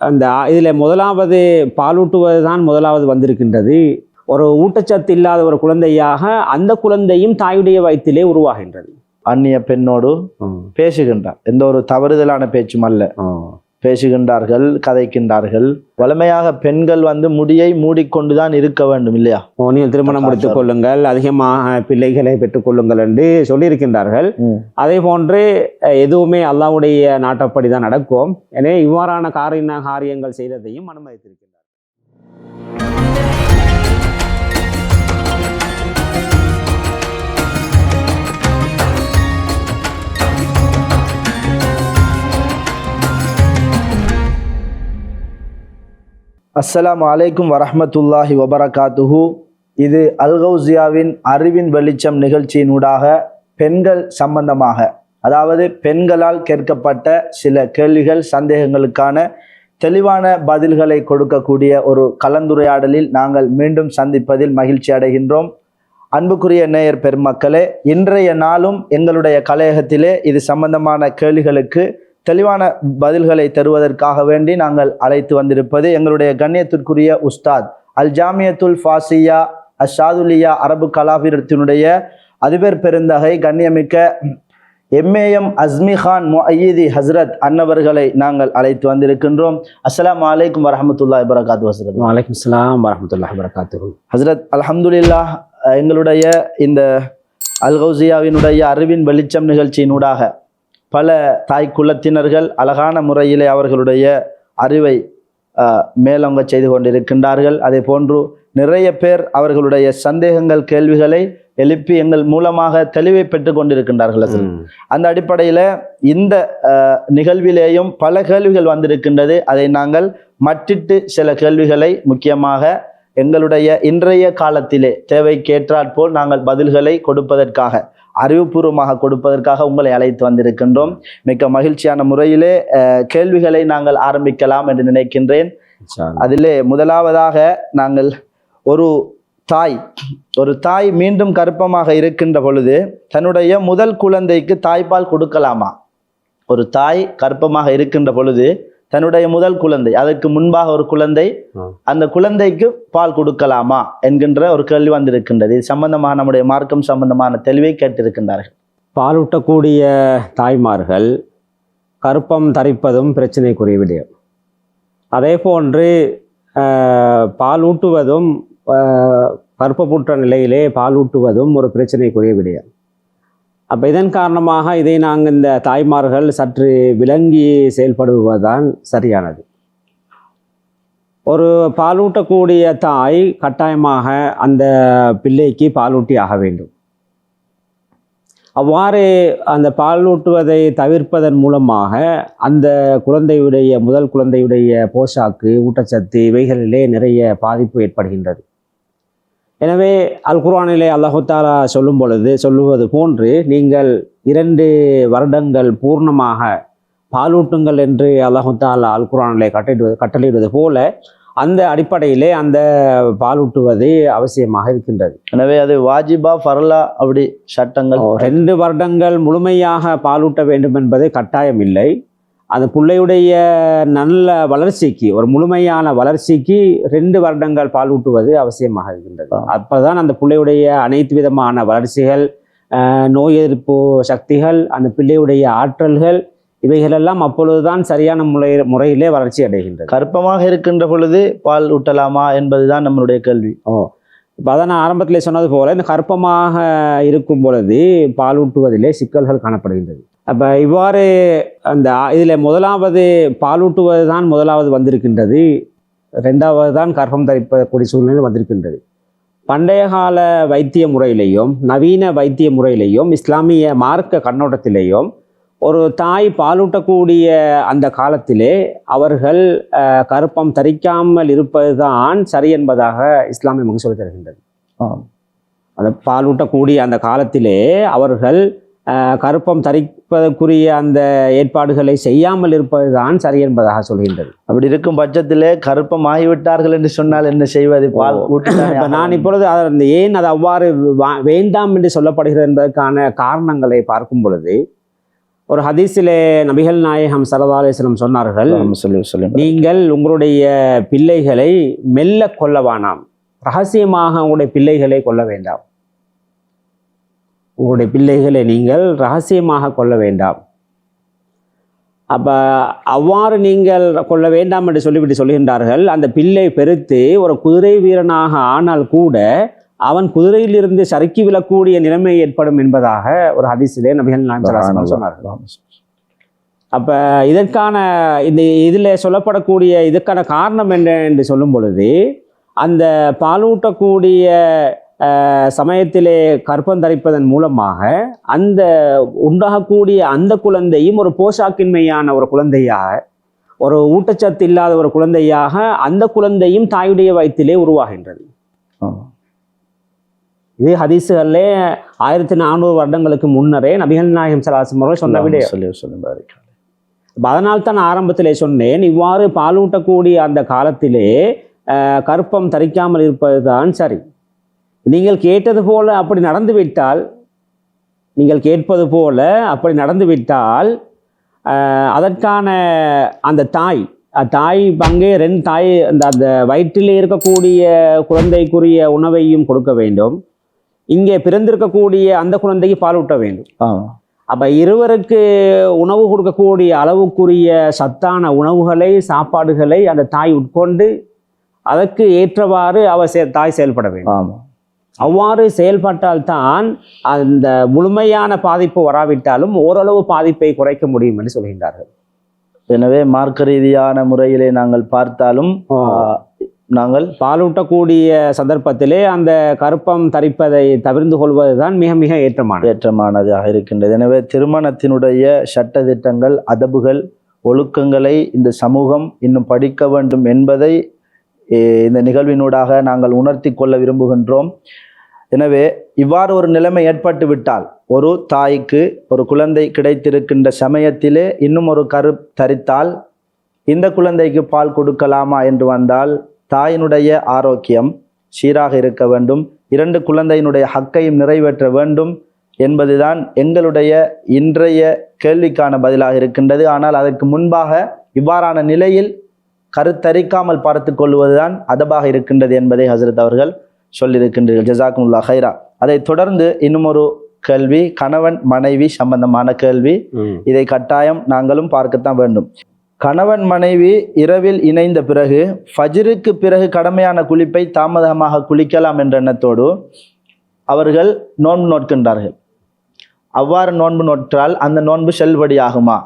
அந்த இதில் முதலாவது பாலூட்டுவது தான் முதலாவது வந்திருக்கின்றது. ஒரு ஊட்டச்சத்து இல்லாத ஒரு குழந்தையாக அந்த குழந்தையும் தாயுடைய வயிற்றிலே உருவாகின்றது. அந்நிய பெண்ணோடு பேசுகின்றார், எந்த ஒரு தவறுதலான பேச்சும் அல்ல, பேசுகின்றார்கள், கதைக்கின்றார்கள். வலிமையாக பெண்கள் முடியை மூடிக்கொண்டுதான் இருக்க வேண்டும் இல்லையா? நீங்கள் திருமணம் முடித்துக் கொள்ளுங்கள், அதிகமாக பிள்ளைகளை பெற்றுக்கொள்ளுங்கள் என்று சொல்லியிருக்கின்றார்கள். அதே போன்று எதுவுமே அல்லாஹ்வுடைய நாட்டப்படி தான் நடக்கும். எனவே இவ்வாறான காரியங்கள் செய்ததையும் அனுமதித்திருக்கின்றார். அஸ்ஸலாமு அலைக்கும் வரஹ்மத்துல்லாஹி வபரகாத்துஹு. இது அல்கௌசியாவின் அறிவின் வெளிச்சம் நிகழ்ச்சியினூடாக பெண்கள் சம்பந்தமாக, அதாவது பெண்களால் கேட்கப்பட்ட சில கேள்விகள் சந்தேகங்களுக்கான தெளிவான பதில்களை கொடுக்கக்கூடிய ஒரு கலந்துரையாடலில் நாங்கள் மீண்டும் சந்திப்பதில் மகிழ்ச்சி அடைகின்றோம். அன்புக்குரிய நேயர் பெருமக்களே, இன்றைய நாளும் எங்களுடைய கலையகத்திலே இது சம்பந்தமான கேள்விகளுக்கு தெளிவான பதில்களை தருவதற்காக வேண்டி நாங்கள் அழைத்து வந்திருப்பது எங்களுடைய கண்ணியத்திற்குரிய உஸ்தாத் அல் ஜாமியத்துல் ஃபாசியா அஷாதுலியா அரபு கலாபிரத்தினுடைய அதிபர் பெருந்தகை கண்ணியமிக்க எம்ஏஎம் அஸ்மி கான் முஅய்யிதி ஹஸ்ரத் அன்னவர்களை நாங்கள் அழைத்து வந்திருக்கின்றோம். அஸ்ஸலாமு அலைக்கும் வரஹ்மத்துல்லாஹி வபரகாத்துஹு. ஹஸ்ரத் வலைக்கும் ஸலாம் வரஹ்மத்துல்லாஹி வபரகாத்துஹு. ஹஸ்ரத் அல்ஹம்துலில்லாஹ், எங்களுடைய இந்த அல்கௌசியாவினுடைய அறிவின் வெளிச்சம் நிகழ்ச்சியினூடாக பல தாய் குலத்தினர்கள் அழகான முறையிலே அவர்களுடைய அறிவை மேலோங்க செய்து கொண்டிருக்கின்றார்கள். அதே போன்று நிறைய பேர் அவர்களுடைய சந்தேகங்கள் கேள்விகளை எழுப்பி எங்கள் மூலமாக தெளிவை பெற்று கொண்டிருக்கின்றார்கள். அந்த அடிப்படையில் இந்த நிகழ்விலேயும் பல கேள்விகள் வந்திருக்கின்றது. அதை நாங்கள் மட்டிட்டு சில கேள்விகளை முக்கியமாக எங்களுடைய இன்றைய காலத்திலே தேவைக்கேற்றாற்போல் நாங்கள் பதில்களை கொடுப்பதற்காக, அறிவுபூர்வமாக கொடுப்பதற்காக உங்களை அழைத்து வந்திருக்கின்றோம். மிக்க மகிழ்ச்சியான முறையிலே கேள்விகளை நாங்கள் ஆரம்பிக்கலாம் என்று நினைக்கின்றேன். அதிலே முதலாவதாக நாங்கள் ஒரு தாய் மீண்டும் கர்ப்பமாக இருக்கின்ற பொழுது தன்னுடைய முதல் குழந்தைக்கு தாய்ப்பால் கொடுக்கலாமா? ஒரு தாய் கர்ப்பமாக இருக்கின்ற பொழுது தன்னுடைய முதல் குழந்தை, அதற்கு முன்பாக ஒரு குழந்தை, அந்த குழந்தைக்கு பால் கொடுக்கலாமா என்கின்ற ஒரு கேள்வி வந்திருக்கின்றது. இது சம்பந்தமாக நம்முடைய மார்க்கம் சம்பந்தமான தெளிவை கேட்டிருக்கின்றார்கள். பாலூட்டக்கூடிய தாய்மார்கள் கர்ப்பம் தரிப்பதும் பிரச்சனைக்குரிய விடயம். அதே போன்று பாலூட்டுவதும் கர்ப்பப்புற்ற நிலையிலே பாலூட்டுவதும் ஒரு பிரச்சனைக்குரிய விடயம். அப்போ இதன் காரணமாக இதை நாங்கள் இந்த தாய்மார்கள் சற்று விளங்கி செயல்படுவதுதான் சரியானது. ஒரு பாலூட்டக்கூடிய தாய் கட்டாயமாக அந்த பிள்ளைக்கு பாலூட்டி ஆக வேண்டும். அவ்வாறு அந்த பாலூட்டுவதை தவிர்ப்பதன் மூலமாக அந்த முதல் குழந்தையுடைய போஷாக்கு, ஊட்டச்சத்து இவைகளிலே நிறைய பாதிப்பு ஏற்படுகின்றது. எனவே அல் குர்ஆனிலே அல்லாஹ் தஆலா சொல்லுவது போன்று நீங்கள் 2 வருடங்கள் பூர்ணமாக பாலூட்டுங்கள் என்று அல்லாஹ் தஆலா அல் குர்ஆனிலே கட்டளையிடுவது போல அந்த அடிப்படையிலே அந்த பாலூட்டுவது அவசியமாக இருக்கின்றது. எனவே அது வாஜிபா ஃபர்லா அப்படி சட்டங்கள்? 2 வருடங்கள் முழுமையாக பாலூட்ட வேண்டும் என்பது கட்டாயம் இல்லை. அந்த பிள்ளையுடைய நல்ல வளர்ச்சிக்கு, ஒரு முழுமையான வளர்ச்சிக்கு 2 வருடங்கள் பாலூட்டுவது அவசியமாக இருக்கின்றது. அப்போதான் அந்த பிள்ளையுடைய அனைத்து விதமான வளர்ச்சிகள், நோய் எதிர்ப்பு சக்திகள், அந்த பிள்ளையுடைய ஆற்றல்கள் இவைகளெல்லாம் அப்பொழுதுதான் சரியான முறையிலே வளர்ச்சி அடைகின்றது. கர்ப்பமாக இருக்கின்ற பொழுது பால் ஊட்டலாமா என்பதுதான் நம்மளுடைய கேள்வி. இப்போ அதை நான் ஆரம்பத்திலே சொன்னது போல இந்த கர்ப்பமாக இருக்கும் பொழுது பாலூட்டுவதிலே சிக்கல்கள் காணப்படுகின்றது. அப்போ இவ்வாறு அந்த இதில் முதலாவது பாலூட்டுவது தான் முதலாவது வந்திருக்கின்றது. 2வது தான் கர்ப்பம் தரிப்பக்கூடிய சூழ்நிலை வந்திருக்கின்றது. பண்டைய கால வைத்திய முறையிலையும் நவீன வைத்திய முறையிலையும் இஸ்லாமிய மார்க்க கண்ணோட்டத்திலேயும் ஒரு தாய் பாலூட்டக்கூடிய அந்த காலத்திலே அவர்கள் கர்ப்பம் தரிக்காமல் இருப்பது தான் சரி என்பதாக இஸ்லாமிய நமக்கு சொல்லித் தருகின்றது. அந்த பாலூட்டக்கூடிய அந்த காலத்திலே அவர்கள் கர்ப்பம் தரிப்பதற்குரிய அந்த ஏற்பாடுகளை செய்யாமல் இருப்பது தான் சரி என்பதாக சொல்கின்றது. அப்படி இருக்கும் பட்சத்திலே கர்ப்பம் ஆகிவிட்டார்கள் என்று சொன்னால் என்ன செய்வது? பால் இப்போ நான் இப்பொழுது ஏன் அது அவ்வாறு வேண்டாம் என்று சொல்லப்படுகிறது என்பதற்கான காரணங்களை பார்க்கும் பொழுது, ஒரு ஹதீஸிலே நபிகள் நாயகம் ஸல்லல்லாஹு அலைஹி வஸல்லம் சொன்னார்கள், நீங்கள் உங்களுடைய பிள்ளைகளை மெல்ல கொல்ல வேண்டாம், ரகசியமாக உங்களுடைய பிள்ளைகளை கொல்ல வேண்டாம். உங்களுடைய பிள்ளைகளை நீங்கள் ரகசியமாக கொல்ல வேண்டாம். அப்போ அவ்வாறு நீங்கள் கொல்ல வேண்டாம் என்று சொல்லிவிட்டு சொல்கின்றார்கள், அந்த பிள்ளை பெருத்து ஒரு குதிரை வீரனாக ஆனால் கூட அவன் குதிரையிலிருந்து சறுக்கி விழக்கூடிய நிலைமை ஏற்படும் என்பதாக ஒரு ஹதீஸிலே நபிகள் நாயகம் ஸல்லல்லாஹு அலைஹி வஸல்லம் சொன்னார்கள். அப்போ இதற்கான இதில் சொல்லப்படக்கூடிய இதுக்கான காரணம் என்ன என்று சொல்லும் பொழுது, அந்த பாலூட்டக்கூடிய சமயத்திலே கற்பம் தரிப்பதன் மூலமாக அந்த உண்டாகக்கூடிய அந்த குழந்தையும் ஒரு போஷாக்கின்மையான ஒரு குழந்தையாக, ஒரு ஊட்டச்சத்து இல்லாத ஒரு குழந்தையாக அந்த குழந்தையும் தாயுடைய வயிற்றிலே உருவாகின்றது. இது ஹதீஸுகளிலே 1400 வருடங்களுக்கு முன்னரே நபிகள் நாயகம் ஸல்லல்லாஹு அலைஹி வஸல்லம் சொன்ன விடயம். அதனால் தான் ஆரம்பத்திலே சொன்னேன், இவ்வாறு பாலூட்டக்கூடிய அந்த காலத்திலே கற்பம் தரிக்காமல் இருப்பது தான் சரி. நீங்கள் கேட்டது போல அப்படி நடந்துவிட்டால், நீங்கள் கேட்பது போல அப்படி நடந்துவிட்டால் அதற்கான அந்த தாய் பங்கே 2 தாய் அந்த வயிற்றிலே இருக்கக்கூடிய குழந்தைக்குரிய உணவையும் கொடுக்க வேண்டும், இங்கே பிறந்திருக்கக்கூடிய அந்த குழந்தைக்கு பாலூட்ட வேண்டும். அப்போ இருவருக்கு உணவு கொடுக்கக்கூடிய அளவுக்குரிய சத்தான உணவுகளை, சாப்பாடுகளை அந்த தாய் உட்கொண்டு அதற்கு ஏற்றவாறு தாய் செயல்பட வேண்டும். அவ்வாறு செயல்பட்டால்தான் அந்த முழுமையான பாதிப்பு வராவிட்டாலும் ஓரளவு பாதிப்பை குறைக்க முடியும் என்று சொல்கின்றார்கள். எனவே மார்க்க ரீதியான முறையிலே நாங்கள் பார்த்தாலும் நாங்கள் பாலூட்டக்கூடிய சந்தர்ப்பத்திலே அந்த கற்பம் தரிப்பதை தவிர்த்து கொள்வதுதான் மிக மிக ஏற்றமானதாக இருக்கின்றது. எனவே திருமணத்தினுடைய சட்டதிட்டங்கள், அதபுகள், ஒழுக்கங்களை இந்த சமூகம் இன்னும் படிக்க வேண்டும் என்பதை இந்த நிகழ்வினூடாக நாங்கள் உணர்த்தி கொள்ள விரும்புகின்றோம். எனவே இவ்வாறு ஒரு நிலைமை ஏற்பட்டு விட்டால், ஒரு தாய்க்கு ஒரு குழந்தை கிடைத்திருக்கின்ற சமயத்திலே இன்னும் ஒரு கரு தரித்தால் இந்த குழந்தைக்கு பால் கொடுக்கலாமா என்று வந்தால், தாயினுடைய ஆரோக்கியம் சீராக இருக்க வேண்டும், 2 குழந்தையினுடைய ஹக்கையும் நிறைவேற்ற வேண்டும் என்பதுதான் எங்களுடைய இன்றைய கேள்விக்கான பதிலாக இருக்கின்றது. ஆனால் அதற்கு முன்பாக இவ்வாறான நிலையில் கருத்தரிக்காமல் பார்த்து கொள்வதுதான் அதபாக இருக்கின்றது என்பதை ஹசரத் அவர்கள் சொல்லியிருக்கின்றீர்கள். ஜஸாக்குமுல்லாஹ் ஹைரா. அதை தொடர்ந்து இன்னும் ஒரு கேள்வி, கணவன் மனைவி சம்பந்தமான கேள்வி. இதை கட்டாயம் நாங்களும் பார்க்கத்தான் வேண்டும். கணவன் மனைவி இரவில் இணைந்த பிறகு ஃபஜ்ருக்கு பிறகு கடமையான குளிப்பை தாமதமாக குளிக்கலாம் என்ற எண்ணத்தோடு அவர்கள் நோன்பு நோட்கின்றார்கள். அவ்வாறு நோன்பு நோற்றால் அந்த நோன்பு செல்லுபடியாகுமா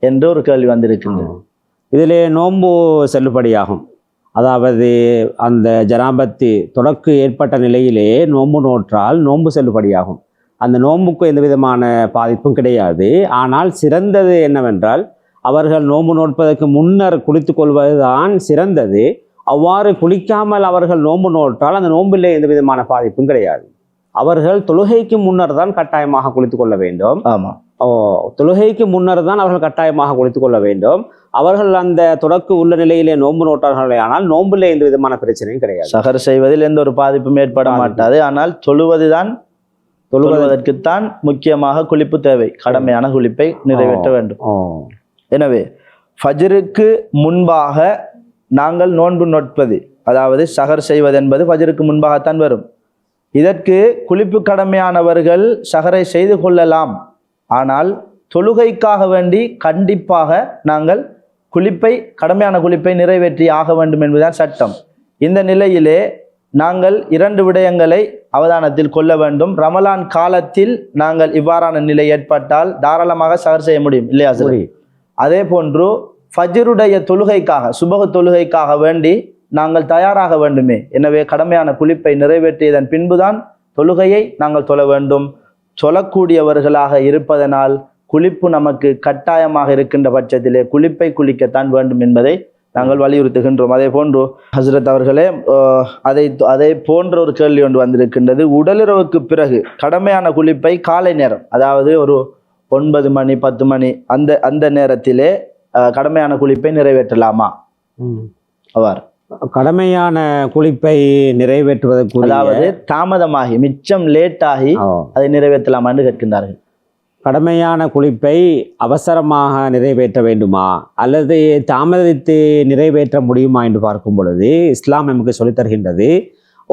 என்று ஒரு கேள்வி வந்திருக்கின்றது. இதிலே நோன்பு செல்லுபடியாகும். அதாவது அந்த ஜனாபத்து தொடக்கு ஏற்பட்ட நிலையிலே நோன்பு நோற்றால் நோன்பு செல்லுபடியாகும். அந்த நோன்புக்கு எந்த விதமான பாதிப்பும் கிடையாது. ஆனால் சிறந்தது என்னவென்றால், அவர்கள் நோன்பு நோட்பதற்கு முன்னர் குளித்து கொள்வது தான் சிறந்தது. அவ்வாறு குளிக்காமல் அவர்கள் நோன்பு நோற்றால் அந்த நோம்பிலே எந்த விதமான பாதிப்பும் கிடையாது. அவர்கள் தொழுகைக்கு முன்னர் தான் கட்டாயமாக குளித்து கொள்ள வேண்டும். தொழுகைக்கு முன்னர் தான் அவர்கள் கட்டாயமாக குளித்து கொள்ள வேண்டும். அவர்கள் அந்த தொடக்கு உள்ள நிலையிலே நோன்பு நோட்டார்களே ஆனால் நோம்பிலே எந்த விதமான பிரச்சனையும் கிடையாது. சஹர் செய்வதில் எந்த ஒரு பாதிப்பும் ஏற்பட மாட்டாது. ஆனால் தொழுவதற்குத்தான் முக்கியமாக குளிப்பு தேவை. கடமையான குளிப்பை நிறைவேற்ற வேண்டும். எனவே ஃபஜ்ருக்கு முன்பாக நாங்கள் நோன்பு நோட்பது, அதாவது சஹர் செய்வது என்பது ஃபஜ்ருக்கு முன்பாகத்தான் வரும். இதற்கு குளிப்பு கடமையானவர்கள் சஹரை செய்து கொள்ளலாம். ஆனால் தொழுகைக்காக வேண்டி கண்டிப்பாக நாங்கள் கடமையான குளிப்பை நிறைவேற்றி ஆக வேண்டும் என்பதுதான் சட்டம். இந்த நிலையிலே நாங்கள் 2 விடயங்களை அவதானத்தில் கொள்ள வேண்டும். ரமலான் காலத்தில் நாங்கள் இவ்வாறான நிலை ஏற்பட்டால் தாராளமாக சஹர் செய்ய முடியும், இல்லையா சார்? அதே போன்று ஃபஜ்ருடைய தொழுகைக்காக, சுபஹ் தொழுகைக்காக வேண்டி நாங்கள் தயாராக வேண்டுமே. எனவே கடமையான குளிப்பை நிறைவேற்றியதன் பின்புதான் தொழுகையை நாங்கள் தொழ வேண்டும். சொல்லக்கூடியவர்களாக இருப்பதனால் குளிப்பு நமக்கு கட்டாயமாக இருக்கின்ற பட்சத்திலே குளிப்பை குளிக்கத்தான் வேண்டும் என்பதை நாங்கள் வலியுறுத்துகின்றோம். அதே போன்று ஹஸ்ரத் அவர்களே, அதை போன்ற ஒரு கேள்வி ஒன்று வந்திருக்கின்றது. உடலுறவுக்கு பிறகு கடமையான குளிப்பை காலை நேரம், அதாவது ஒரு 9 மணி 10 மணி அந்த நேரத்திலே கடமையான குளிப்பை நிறைவேற்றலாமா? அவ்வாறு கடமையான குளிப்பை நிறைவேற்றுவதற்கு, அதாவது தாமதமாகி மிச்சம் லேட்டாகி அதை நிறைவேற்றலாமான்னு கேட்கின்றார்கள். கடமையான குளிப்பை அவசரமாக நிறைவேற்ற வேண்டுமா அல்லது தாமதித்து நிறைவேற்ற முடியுமா என்று பார்க்கும் பொழுது இஸ்லாம் நமக்கு சொல்லித் தருகின்றது,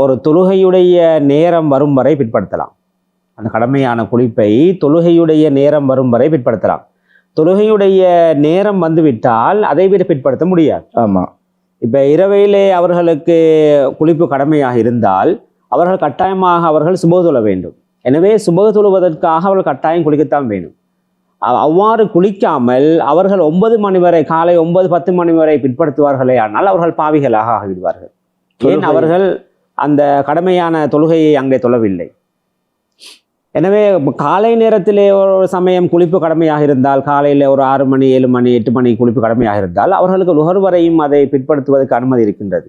ஒரு தொழுகையுடைய நேரம் வரும் வரை பிற்படுத்தலாம். அந்த கடமையான குளிப்பை தொழுகையுடைய நேரம் வரும் வரை பிற்படுத்தலாம். தொழுகையுடைய நேரம் வந்துவிட்டால் அதை விட பிற்படுத்த முடியாது. ஆமாம். இப்போ இரவையிலே அவர்களுக்கு குளிப்பு கடமையாக இருந்தால் அவர்கள் கட்டாயமாக அவர்கள் சுபஹ் தொழ வேண்டும். எனவே சுபஹ் தொழுவதற்காக அவர்கள் கட்டாயம் குளிக்கத்தான் வேண்டும். அவ்வாறு குளிக்காமல் அவர்கள் 9 மணி வரை, காலை 9-10 மணி வரை பிற்படுத்துவார்களே ஆனால் அவர்கள் பாவிகளாக ஆகிவிடுவார்கள். ஏன்? அவர்கள் அந்த கடமையான தொழுகையை அங்கே தொழவில்லை. எனவே காலை நேரத்திலே ஒரு சமயம் குளிப்பு கடமையாக இருந்தால், காலையில் ஒரு 6 மணி 7 மணி 8 மணி குளிப்பு கடமையாக இருந்தால் அவர்களுக்கு லுஹர் வரையும் அதை பிற்படுத்துவதற்கு அனுமதி இருக்கின்றது.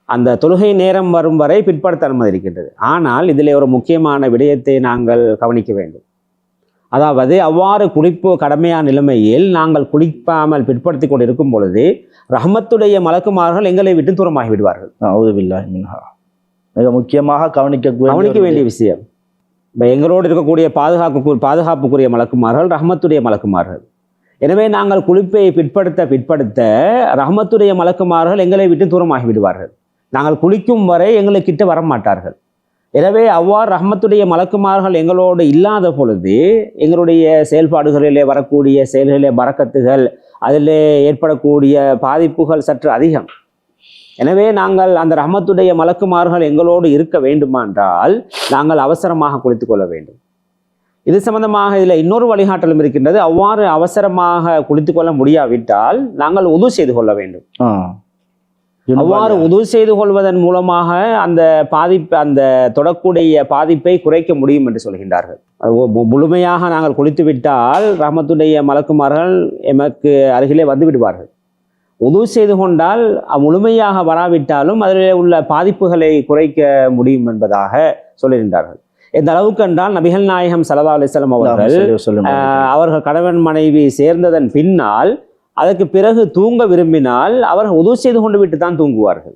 அந்த தொழுகை நேரம் வரும் வரை பிற்படுத்த அனுமதி இருக்கின்றது. ஆனால் இதில் ஒரு முக்கியமான விடயத்தை நாங்கள் கவனிக்க வேண்டும். அதாவது அவ்வாறு குளிப்பு கடமையான நிலைமையில் நாங்கள் குளிப்பாமல் பிற்படுத்தி கொண்டு இருக்கும் பொழுது ரஹ்மத்துடைய மலக்குமார்கள் எங்களை விட்டு தூரமாகி விடுவார்கள். மிக முக்கியமாக கவனிக்க வேண்டிய விஷயம். இப்போ எங்களோடு இருக்கக்கூடிய பாதுகாப்புக்குரிய மலக்குமார்கள் ரஹ்மத்துடைய மலக்குமார்கள். எனவே நாங்கள் குளிப்பை பிற்படுத்த ரஹ்மத்துடைய மலக்குமார்கள் எங்களை விட்டு தூரமாகி விடுவார்கள். நாங்கள் குளிக்கும் வரை எங்களுக்கிட்ட வரமாட்டார்கள். எனவே அவ்வாறு ரஹ்மத்துடைய மலக்குமார்கள் எங்களோடு இல்லாத பொழுது எங்களுடைய செயல்பாடுகளிலே வரக்கூடிய செயல்களிலே பரக்கத்துகள், அதிலே ஏற்படக்கூடிய பாதிப்புகள் சற்று அதிகம். எனவே நாங்கள் அந்த ரஹ்மத்துடைய மலக்குமார்கள் எங்களோடு இருக்க வேண்டுமென்றால் நாங்கள் அவசரமாக குளித்து கொள்ள வேண்டும். இது சம்பந்தமாக இதில் இன்னொரு வழிகாட்டலும் இருக்கின்றது. அவ்வாறு அவசரமாக குளித்து கொள்ள முடியாவிட்டால் நாங்கள் உது செய்து கொள்ள வேண்டும். அவ்வாறு உது செய்து கொள்வதன் மூலமாக அந்த தொடக்கூடிய பாதிப்பை குறைக்க முடியும் என்று சொல்கின்றார்கள். முழுமையாக நாங்கள் குளித்து விட்டால் ரஹ்மத்துடைய மலக்குமார்கள் எமக்கு அருகிலே வந்து விடுவார்கள். உது செய்து கொண்டால் முழுமையாக வராவிட்டாலும் அதில் உள்ள பாதிப்புகளை குறைக்க முடியும் என்பதாக சொல்லுகின்றார்கள். எந்த அளவுக்கு என்றால் நபிகள் நாயகம் ஸல்லல்லாஹு அலைஹி வஸல்லம் அவர்கள் கணவன் மனைவி சேர்ந்ததன் பின்னால் அதற்கு பிறகு தூங்க விரும்பினால் அவர்கள் உது செய்து கொண்டு விட்டு தான் தூங்குவார்கள்.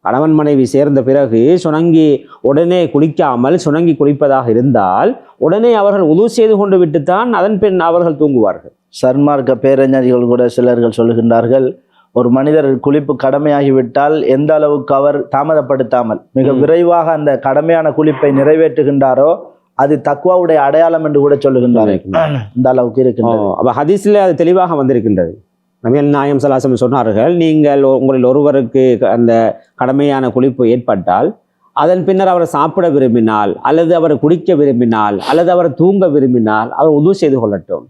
கணவன் மனைவி சேர்ந்த பிறகு சுணங்கி உடனே குளிக்காமல் சுணங்கி குளிப்பதாக இருந்தால் உடனே அவர்கள் உது செய்து கொண்டு விட்டுத்தான் அதன் பின் அவர்கள் தூங்குவார்கள். சன்மார்க்க பேரறிஞர்கள் கூட சிலர்கள் சொல்லுகின்றார்கள், ஒரு மனிதர் குளிப்பு கடமையாகிவிட்டால் எந்த அளவுக்கு அவர் தாமதப்படுத்தாமல் மிக விரைவாக அந்த கடமையான குளிப்பை நிறைவேற்றுகின்றாரோ அது தக்வாவுடைய அடையாளம் என்று கூட சொல்லுகின்றார்கள். இந்த அளவுக்கு இருக்கின்றது. அப்ப ஹதீஸ்ல அது தெளிவாக வந்திருக்கின்றது. நபிகள் நாயகம் ஸல்லல்லாஹு அலைஹி வஸல்லம் சொன்னார்கள், நீங்கள் உங்களில் ஒருவருக்கு அந்த கடமையான குளிப்பு ஏற்பட்டால் அதன் பின்னர் அவர் சாப்பிட விரும்பினால் அல்லது அவர் குடிக்க விரும்பினால் அல்லது அவர் தூங்க விரும்பினால் அவர் உது செய்து கொள்ளட்டும்.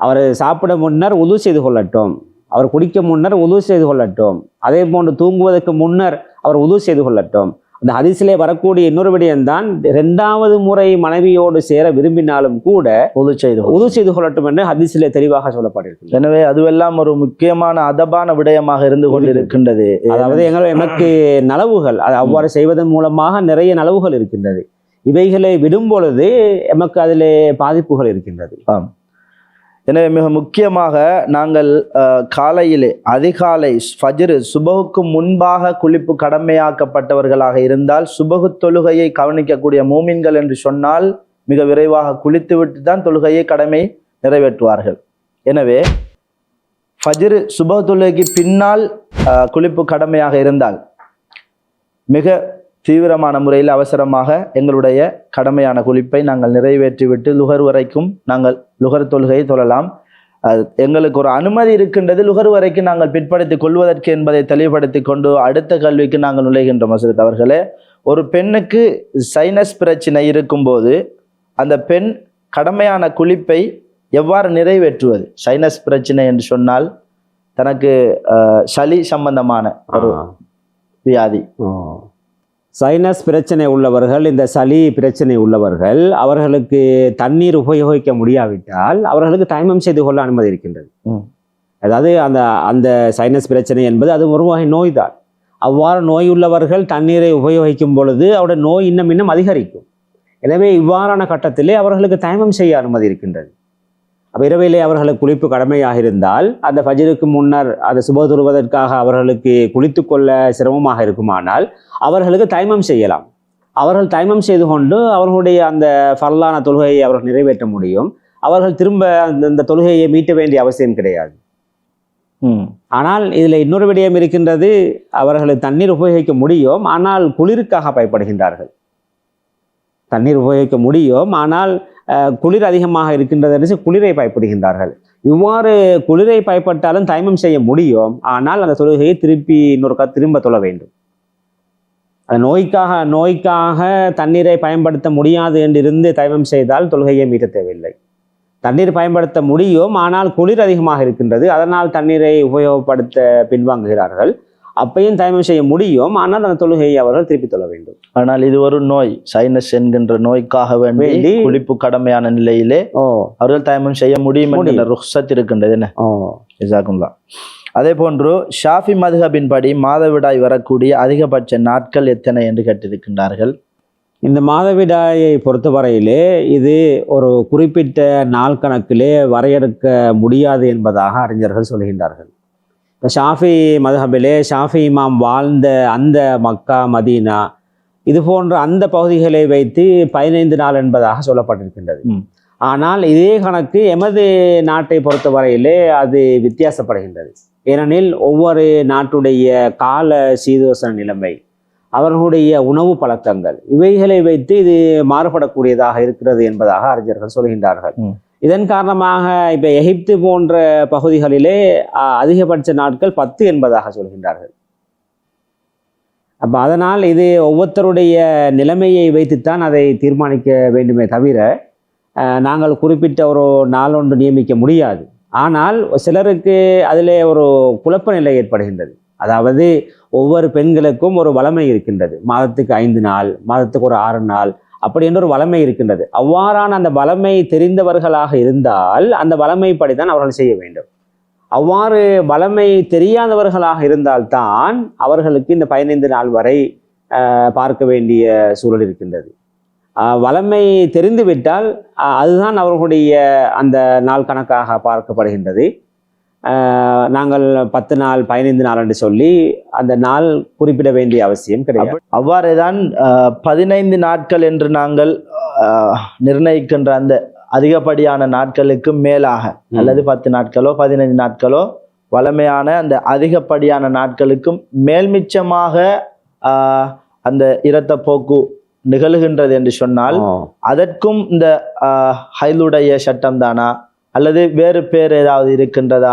அவர் சாப்பிட முன்னர் உது செய்து கொள்ளட்டும், அவர் குடிக்க முன்னர் உது செய்து கொள்ளட்டும், அதே போன்று தூங்குவதற்கு முன்னர் அவர் உது செய்து கொள்ளட்டும். அந்த ஹதீஸிலே வரக்கூடிய இன்னொரு விடயம்தான், 2வது முறை மனைவியோடு சேர விரும்பினாலும் கூட உது செய்து கொள்ளட்டும் என்று ஹதீஸிலே தெளிவாக சொல்லப்பட்டிருக்கு. எனவே அதுவெல்லாம் ஒரு முக்கியமான அதபான விடயமாக இருந்து கொண்டிருக்கின்றது. அதாவது எமக்கு நலவுகள், அது அவ்வாறு செய்வதன் மூலமாக நிறைய நலவுகள் இருக்கின்றது. இவைகளை விடும் பொழுது எமக்கு அதிலே பாதிப்புகள் இருக்கின்றது. எனவே மிக முக்கியமாக நாங்கள் காலையிலே அதிகாலை ஃபஜ்ர் சுபஹுக்கு முன்பாக குளிப்பு கடமையாக்கப்பட்டவர்களாக இருந்தால் சுபஹு தொழுகையை கவனிக்கக்கூடிய மூமின்கள் என்று சொன்னால் மிக விரைவாக குளித்துவிட்டு தான் தொழுகையை கடமை நிறைவேற்றுவார்கள். எனவே ஃபஜ்ர் சுபஹு தொழுகைக்கு பின்னால் குளிப்பு கடமையாக இருந்தால் மிக தீவிரமான முறையில் அவசரமாக எங்களுடைய கடமையான குளிப்பை நாங்கள் நிறைவேற்றிவிட்டு லுகர் வரைக்கும் நாங்கள் லுகர் தொழுகையை தொழலாம். எங்களுக்கு ஒரு அனுமதி இருக்கின்றது லுகர் வரைக்கும் நாங்கள் பிற்படுத்திக் கொள்வதற்கு என்பதை தெளிவுபடுத்தி கொண்டு அடுத்த கல்விக்கு நாங்கள் நுழைகின்றோம். ஹஸ்ரத் அவர்களே, ஒரு பெண்ணுக்கு சைனஸ் பிரச்சனை இருக்கும்போது அந்த பெண் கடமையான குளிப்பை எவ்வாறு நிறைவேற்றுவது? சைனஸ் பிரச்சனை என்று சொன்னால் தனக்கு சளி சம்பந்தமான ஒரு வியாதி. சைனஸ் பிரச்சனை உள்ளவர்கள், இந்த சளி பிரச்சனை உள்ளவர்கள், அவர்களுக்கு தண்ணீர் உபயோகிக்க முடியாவிட்டால் அவர்களுக்கு தயமம் செய்து கொள்ள அனுமதி இருக்கின்றது. அதாவது அந்த சைனஸ் பிரச்சனை என்பது அது ஒரு வகை நோய் தான். அவ்வாறு நோய் உள்ளவர்கள் தண்ணீரை உபயோகிக்கும் பொழுது அவருடைய நோய் இன்னும் அதிகரிக்கும். எனவே இவ்வாறான கட்டத்திலே அவர்களுக்கு தயமம் செய்ய அனுமதி இருக்கின்றது. அப்போ இரவிலே அவர்களுக்கு குளிப்பு கடமையாக இருந்தால் அந்த ஃபஜ்ருக்கு முன்னர் அதை சுபஹ் தொழுவதற்காக அவர்களுக்கு குளித்து கொள்ள சிரமமாக இருக்குமானால் அவர்களுக்கு தயமம் செய்யலாம். அவர்கள் தைமம் செய்து கொண்டு அவர்களுடைய அந்த ஃபர்லான தொழுகையை அவர்கள் நிறைவேற்ற முடியும். அவர்கள் திரும்ப அந்த தொழுகையை மீட்ட வேண்டிய அவசியம் கிடையாது. ஆனால் இதில் இன்னொரு விடயம் இருக்கின்றது, அவர்கள் தண்ணீர் உபயோகிக்க முடியும், ஆனால் குளிருக்காக பயப்படுகின்றார்கள். தண்ணீர் உபயோகிக்க முடியும், ஆனால் குளிர் அதிகமாக இருக்கின்றது என்று குளிரை பயப்படுகின்றார்கள். இவ்வாறு குளிரை பயப்பட்டாலும் தைமம் செய்ய முடியும், ஆனால் அந்த தொழுகையை திரும்ப தொழ வேண்டும். அது நோய்க்காக தண்ணீரை பயன்படுத்த முடியாது என்றிருந்து தைமம் செய்தால் தொழுகையை மீட்ட தேவையில்லை. தண்ணீர் பயன்படுத்த முடியும், ஆனால் குளிர் அதிகமாக இருக்கின்றது, அதனால் தண்ணீரை உபயோகப்படுத்த பின்வாங்குகிறார்கள். அப்பையும் தைமம் செய்ய முடியும், ஆனால் அந்த தொழுகையை அவர்கள் திருப்பி தொழ வேண்டும். ஆனால் இது ஒரு நோய், சைனஸ் என்கின்ற நோய்க்காக வேண்டி குளிப்பு கடமையான நிலையிலே அவர்கள் தைமம் செய்ய முடியும் என்கின்ற ருக்ஸத் இருக்கின்றது. என்ன அதே போன்று ஷாஃபி மதுஹபின் படி மாதவிடாய் வரக்கூடிய அதிகபட்ச நாட்கள் எத்தனை என்று கேட்டிருக்கின்றார்கள். இந்த மாதவிடாயை பொறுத்தவரையிலே இது ஒரு குறிப்பிட்ட நாள் கணக்கிலே வரையறுக்க முடியாது என்பதாக அறிஞர்கள் சொல்கின்றார்கள். இப்போ ஷாஃபி மதுஹபிலே ஷாஃபி இமாம் வாழ்ந்த அந்த மக்கா மதீனா இது போன்ற அந்த பகுதிகளை வைத்து 15 நாள் என்பதாக சொல்லப்பட்டிருக்கின்றது. ஆனால் இதே கணக்கு எமது நாட்டை பொறுத்தவரையிலே அது வித்தியாசப்படுகின்றது. ஏனெனில் ஒவ்வொரு நாட்டுடைய கால சீதோசன நிலைமை, அவர்களுடைய உணவு பழக்கங்கள், இவைகளை வைத்து இது மாறுபடக்கூடியதாக இருக்கிறது என்பதாக அறிஞர்கள் சொல்கின்றார்கள். இதன் காரணமாக இப்போ எகிப்து போன்ற பகுதிகளிலே அதிகபட்ச நாட்கள் 10 என்பதாக சொல்கின்றார்கள். அப்போ அதனால் இது ஒவ்வொருத்தருடைய நிலைமையை வைத்துத்தான் அதை தீர்மானிக்க வேண்டுமே தவிர நாங்கள் குறிப்பிட்ட ஒரு நாள் ஒன்று நியமிக்க முடியாது. ஆனால் சிலருக்கு அதிலே ஒரு குழப்ப நிலை ஏற்படுகின்றது. அதாவது ஒவ்வொரு பெண்களுக்கும் ஒரு வளமை இருக்கின்றது. மாதத்துக்கு 5 நாள், மாதத்துக்கு ஒரு 6 நாள், அப்படி என்ற ஒரு வளமை இருக்கின்றது. அவ்வாறான அந்த வளமை தெரிந்தவர்களாக இருந்தால் அந்த வளமைப்படிதான் அவர்கள் செய்ய வேண்டும். அவ்வாறு வளமை தெரியாதவர்களாக இருந்தால்தான் அவர்களுக்கு இந்த 15 நாள் வரை பார்க்க வேண்டிய சூழல் இருக்கின்றது. வளமை தெரிந்துவிட்டால் அதுதான் அவர்களுடைய அந்த நாள் கணக்காக பார்க்கப்படுகின்றது. நாங்கள் 10 நாள் 15 நாள் என்று சொல்லி அந்த நாள் குறிப்பிட வேண்டிய அவசியம் கிடையாது. அவ்வாறே தான் 15 நாட்கள் என்று நாங்கள் நிர்ணயிக்கின்ற அந்த அதிகப்படியான நாட்களுக்கு மேலாக அல்லது 10 நாட்களோ 15 நாட்களோ வளமையான அந்த அதிகப்படியான நாட்களுக்கும் மேல்மிச்சமாக அந்த இரத்தப்போக்கு நிகழ்கின்றது என்று சொன்னால் அதற்கும் இந்த ஹைலுடைய சட்டம் தானா அல்லது வேறு பேர் ஏதாவது இருக்கின்றதா?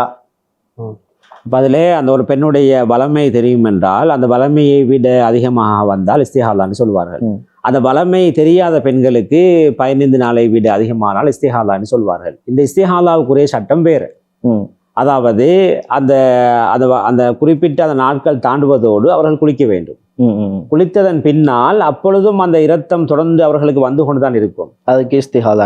அதிலே அந்த ஒரு பெண்ணுடைய வளமை தெரியும் என்றால் அந்த வளமையை விட அதிகமாக வந்தால் இஸ்திஹாலான்னு சொல்வார்கள். அந்த வளமை தெரியாத பெண்களுக்கு 15 நாளை விட அதிகமானால் இஸ்திஹாலான்னு சொல்வார்கள். இந்த இஸ்திஹாலாவுக்குரிய சட்டம் வேறு. அதாவது அந்த அந்த குறிப்பிட்ட அந்த நாட்கள் தாண்டுவதோடு அவர்கள் குளிக்க வேண்டும். குளித்ததன் பின்னால் அப்பொழுதும் அந்த இரத்தம் தொடர்ந்து அவர்களுக்கு வந்து கொண்டுதான் இருக்கும். அதுக்கு இஸ்திஹாலா.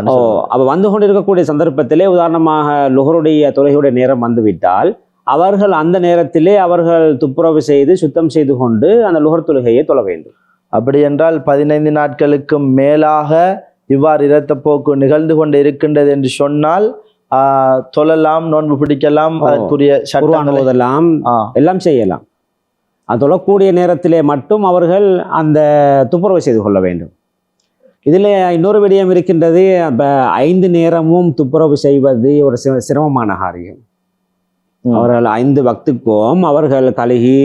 அப்ப வந்து கொண்டிருக்கக்கூடிய சந்தர்ப்பத்திலே உதாரணமாக லுஹருடைய தொழுகையுடைய நேரம் வந்துவிட்டால் அவர்கள் அந்த நேரத்திலே அவர்கள் துப்புரவு செய்து சுத்தம் செய்து கொண்டு அந்த லுஹர் தொழுகையை தொழ வேண்டும். அப்படி என்றால் 15 நாட்களுக்கு மேலாக இவ்வாறு இரத்தப்போக்கு நிகழ்ந்து கொண்டு இருக்கின்றது என்று சொன்னால் தொழலாம், நோன்பு பிடிக்கலாம், அதற்குரிய ஓதலாம், எல்லாம் செய்யலாம். அது தொழக்கூடிய நேரத்திலே மட்டும் அவர்கள் அந்த துப்புரவு செய்து கொள்ள வேண்டும். இதில் இன்னொரு விடயம் இருக்கின்றது. இப்போ 5 நேரமும் துப்புரவு செய்வது ஒரு சிரமமான காரியம். அவர்கள் 5 வக்துக்கும் அவர்கள் கழுகி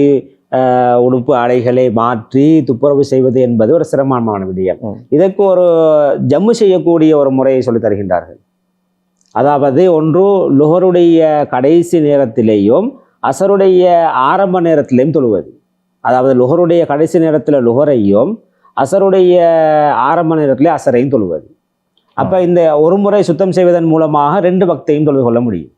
உடுப்பு ஆடைகளை மாற்றி துப்புரவு செய்வது என்பது ஒரு சிரமமான விடயம். இதற்கு ஒரு ஜம்மு செய்யக்கூடிய ஒரு முறையை சொல்லி தருகின்றார்கள். அதாவது ஒன்று லுஹருடைய கடைசி நேரத்திலேயும் அசருடைய ஆரம்ப நேரத்திலையும் தொழுவது. அதாவது லுஹருடைய கடைசி நேரத்தில் லுஹரையும் அசருடைய ஆரம்ப நேரத்திலே அசரையும் தொழுவது. அப்போ இந்த ஒரு முறை சுத்தம் செய்வதன் மூலமாக 2 வக்தையும் தொழுது கொள்ள முடியும்.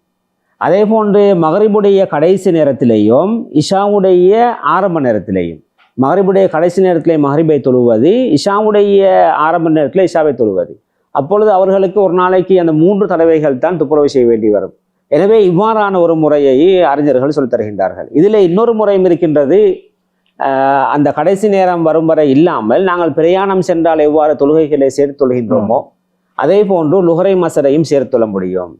அதே போன்று மகரிபுடைய கடைசி நேரத்திலேயும் இஷாவுடைய ஆரம்ப நேரத்திலேயும், மகரிபுடைய கடைசி நேரத்திலே மகரிபை தொழுவது, இஷாவுடைய ஆரம்ப நேரத்தில் இஷாவை தொழுவது. அப்பொழுது அவர்களுக்கு ஒரு நாளைக்கு அந்த 3 தடவைகள் தான் துப்புரவு செய்ய வேண்டி வரும். எனவே இவ்வாறான ஒரு முறையை அறிஞர்கள் சொல்லித் தருகின்றார்கள். இதில் இன்னொரு முறையும் இருக்கின்றது. அந்த கடைசி நேரம் வரும் வரை இல்லாமல் நாங்கள் பிரயாணம் சென்றால் எவ்வாறு தொழுகைகளை சேர்த்து தொழுகின்றோமோ அதே போன்று லுஹரை மசரையும் சேர்த்து தொழ முடியும்.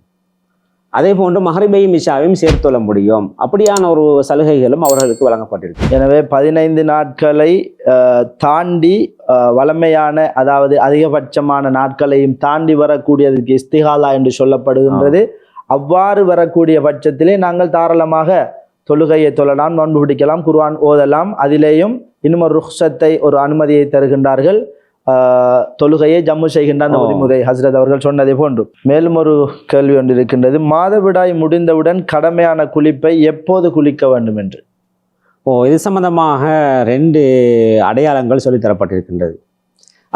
அதே போன்று மஹரிபையும் இஷாவையும் சேர்த்துள்ள முடியும். அப்படியான ஒரு சலுகைகளும் அவர்களுக்கு வழங்கப்பட்டிருக்கு. எனவே 15 நாட்களை தாண்டி வளமையான அதாவது அதிகபட்சமான நாட்களையும் தாண்டி வரக்கூடியதுக்கு இஸ்திகாலா என்று சொல்லப்படுகின்றது. அவ்வாறு வரக்கூடிய பட்சத்திலே நாங்கள் தாராளமாக தொழுகையை தொழலாம், நோன்பு பிடிக்கலாம், குர்ஆன் ஓதலாம். அதிலேயும் இன்னும் ஒரு ருக்ஸத்தை, ஒரு அனுமதியை தருகின்றார்கள். தொழுகையை ஜம்மு செய்கின்ற அந்த விதிமுறை ஹஸ்ரத் அவர்கள் சொன்னதை போன்று. மேலும் ஒரு கேள்வி ஒன்று இருக்கின்றது. மாதவிடாய் முடிந்தவுடன் கடமையான குளிப்பை எப்போது குளிக்க வேண்டும் என்று. இது சம்பந்தமாக 2 அடையாளங்கள் சொல்லித்தரப்பட்டிருக்கின்றது.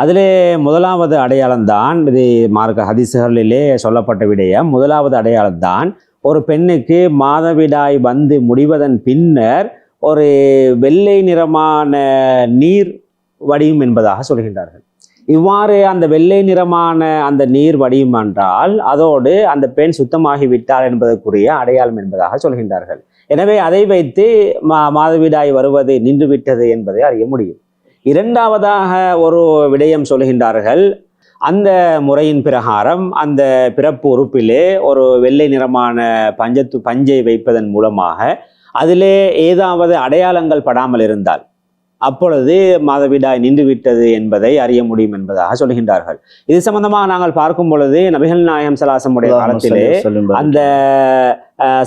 அதிலே முதலாவது அடையாளம்தான் இது மார்க்க ஹதீஸ்களிலே சொல்லப்பட்ட விடயம். முதலாவது அடையாளம்தான் ஒரு பெண்ணுக்கு மாதவிடாய் வந்து முடிவதன் பின்னர் ஒரு வெள்ளை நிறமான நீர் வடியும் என்பதாக சொல்கின்றார்கள். இவ்வாறு அந்த வெள்ளை நிறமான அந்த நீர் வடியும் என்றால் அதோடு அந்த பெண் சுத்தமாகிவிட்டாள் என்பதற்குரிய அடையாளம் என்பதாக சொல்கின்றார்கள். எனவே அதை வைத்து மாதவிடாய் வருவது நின்றுவிட்டது என்பதை அறிய முடியும். இரண்டாவதாக ஒரு விடயம் சொல்கின்றார்கள். அந்த முறையின் பிரகாரம் அந்த பிறப்பு உறுப்பிலே ஒரு வெள்ளை நிறமான பஞ்சை வைப்பதன் மூலமாக அதிலே ஏதாவது அடையாளங்கள் படாமல் இருந்தால் அப்பொழுது மாதவிடாய் நின்றுவிட்டது என்பதை அறிய முடியும் என்பதாக சொல்கின்றார்கள். இது சம்பந்தமாக நாங்கள் பார்க்கும் பொழுது நபிகள் நாயகம் ஸல்லல்லாஹு காலத்திலே அந்த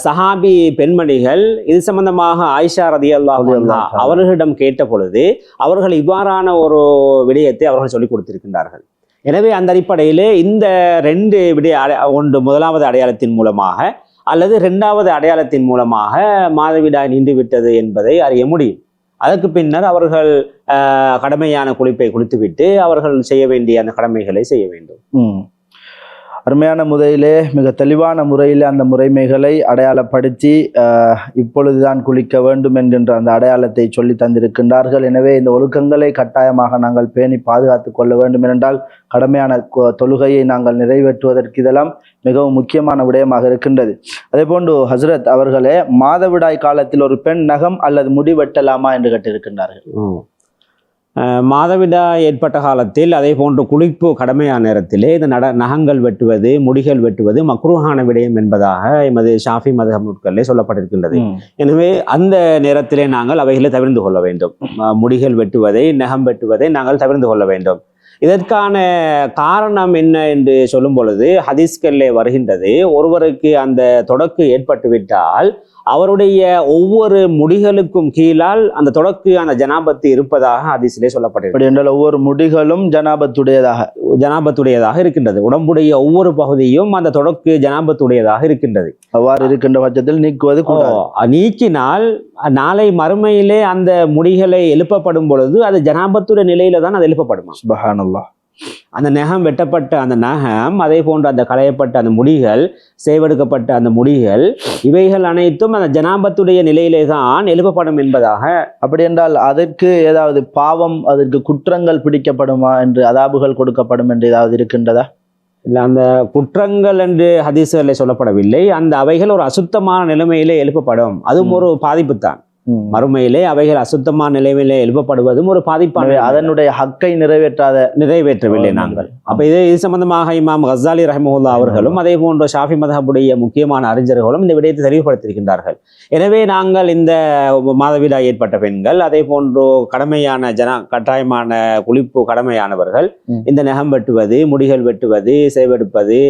சஹாபி பெண்மணிகள் இது சம்பந்தமாக ஆயிஷா ரலியல்லாஹு அன்ஹா அவர்களிடம் கேட்ட பொழுது அவர்கள் இவ்வாறான ஒரு விடயத்தை அவர்கள் சொல்லிக் கொடுத்திருக்கின்றார்கள். எனவே அந்த அடிப்படையிலே இந்த 2 ஒன்று முதலாவது அடையாளத்தின் மூலமாக அல்லது 2வது அடையாளத்தின் மூலமாக மாதவிடாய் நின்றுவிட்டது என்பதை அறிய முடியும். அதற்கு பின்னர் அவர்கள் கடமையான குளிப்பை குளித்துவிட்டு அவர்கள் செய்ய வேண்டிய அந்த கடமைகளை செய்ய வேண்டும். அருமையான முறையிலே மிக தெளிவான முறையில் அந்த முறைமைகளை அடையாளப்படுத்தி இப்பொழுதுதான் குளிக்க வேண்டும் என்கின்ற அந்த அடையாளத்தை சொல்லி தந்திருக்கின்றார்கள். எனவே இந்த ஒழுக்கங்களை கட்டாயமாக நாங்கள் பேணி பாதுகாத்து கொள்ள வேண்டும். என்றால் கடமையான தொழுகையை நாங்கள் நிறைவேற்றுவதற்கு இதெல்லாம் மிகவும் முக்கியமான விடயமாக இருக்கின்றது. அதே போன்று ஹஸ்ரத் அவர்களே, மாதவிடாய் காலத்தில் ஒரு பெண் நகம் அல்லது முடி வெட்டலாமா என்று கேட்டிருக்கின்றார்கள். மாதவிடாய் ஏற்பட்ட காலத்தில் அதே போன்று குளிப்பு கடமையான நேரத்திலே இந்த நகங்கள் வெட்டுவது, முடிகள் வெட்டுவது மக்ரூஹான விடயம் என்பதாக எமது ஷாஃபி மதுஹப் நூட்களிலே சொல்லப்பட்டிருக்கின்றது. எனவே அந்த நேரத்திலே நாங்கள் அவைகளை தவிர்த்து கொள்ள வேண்டும். முடிகள் வெட்டுவதை, நகம் வெட்டுவதை நாங்கள் தவிர்த்து கொள்ள வேண்டும். இதற்கான காரணம் என்ன என்று சொல்லும் பொழுது ஹதீஸ்களிலே வருகின்றது, ஒருவருக்கு அந்த தொடக்கு ஏற்பட்டுவிட்டால் அவருடைய ஒவ்வொரு முடிகளுக்கும் கீழால் அந்த தொடக்கு அந்த ஜனாபத்து இருப்பதாக ஹதீஸிலே சொல்லப்பட்டிருக்கிறது. என்றால் ஒவ்வொரு முடிகளும் ஜனாபத்துடையதாக இருக்கின்றது. உடம்புடைய ஒவ்வொரு பகுதியும் அந்த தொடக்கு ஜனாபத்துடையதாக இருக்கின்றது. அவ்வாறு இருக்கின்ற பட்சத்தில் நீக்குவது நீக்கினால் நாளை மறுமையிலே அந்த முடிகளை எழுப்பப்படும் பொழுது அது ஜனாபத்துடைய நிலையில தான் அது எழுப்பப்படுமா. சுப்ஹானல்லாஹ். அந்த நகம் வெட்டப்பட்ட அந்த நகம், அதே போன்று அந்த களையப்பட்ட அந்த முடிகள், சேவெடுக்கப்பட்ட அந்த முடிகள், இவைகள் அனைத்தும் அந்த ஜனாபத்துடைய நிலையிலே தான் எழுப்பப்படும் என்பதாக. அப்படி என்றால் அதற்கு ஏதாவது பாவம், அதற்கு குற்றங்கள் பிடிக்கப்படுமா என்று, அதாபுகள் கொடுக்கப்படும் என்று ஏதாவது இருக்கின்றதா? இல்லை, அந்த குற்றங்கள் என்று ஹதீஸ்களில் சொல்லப்படவில்லை. அந்த அவைகள் ஒரு அசுத்தமான நிலைமையிலே எழுப்பப்படும், அதுவும் ஒரு பாதிப்பு தான். மறுமையிலே அவைகள் அசுத்தமான நிலைமையிலே எழுப்பப்படுவதும் ஒரு பாதிப்பான, அதனுடைய ஹக்கை நிறைவேற்றவில்லை நாங்கள். அப்ப இது சம்பந்தமாக இமாம் கஸ்ஸாலி ரஹிமஹுல்லாஹ் அவர்களும் அதே போன்ற ஷாஃபி மதஹபுடைய முக்கியமான அறிஞர்களும் இந்த விடயத்தை தெளிவுபடுத்தியிருக்கின்றார்கள். எனவே நாங்கள் இந்த மாதவிடாய் ஏற்பட்ட பெண்கள், அதே போன்று கடமையான கட்டாயமான குளிப்பு கடமையானவர்கள் இந்த நகம் வெட்டுவது, முடிகள் வெட்டுவது, சேவெடுப்பது,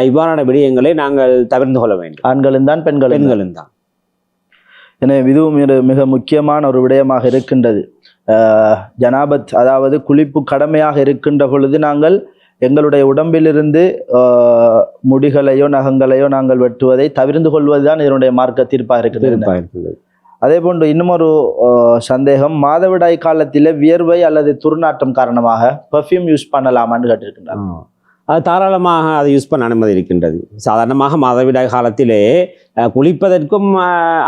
இவ்வாறான விடயங்களை நாங்கள் தவிர்த்து கொள்ள வேண்டும். ஆண்களும் தான் பெண்களும் தான். எனவே இதுவும் மிக முக்கியமான ஒரு விடயமாக இருக்கின்றது. ஜனாபத் அதாவது குளிப்பு கடமையாக இருக்கின்ற பொழுது நாங்கள் எங்களுடைய உடம்பிலிருந்து முடிகளையோ நகங்களையோ நாங்கள் வெட்டுவதை தவிர்த்து கொள்வதுதான் இதனுடைய மார்க்க தீர்ப்பாக இருக்கிறது. அதே போன்று இன்னும் ஒரு சந்தேகம், மாதவிடாய் காலத்தில் வியர்வை அல்லது துர்நாற்றம் காரணமாக பெர்ஃப்யூம் யூஸ் பண்ணலாமான்னு கேட்டிருக்கின்றார். அது தாராளமாக அதை யூஸ் பண்ண அனுமதி இருக்கின்றது. சாதாரணமாக மாதவிடாய் காலத்திலே குளிப்பதற்கும்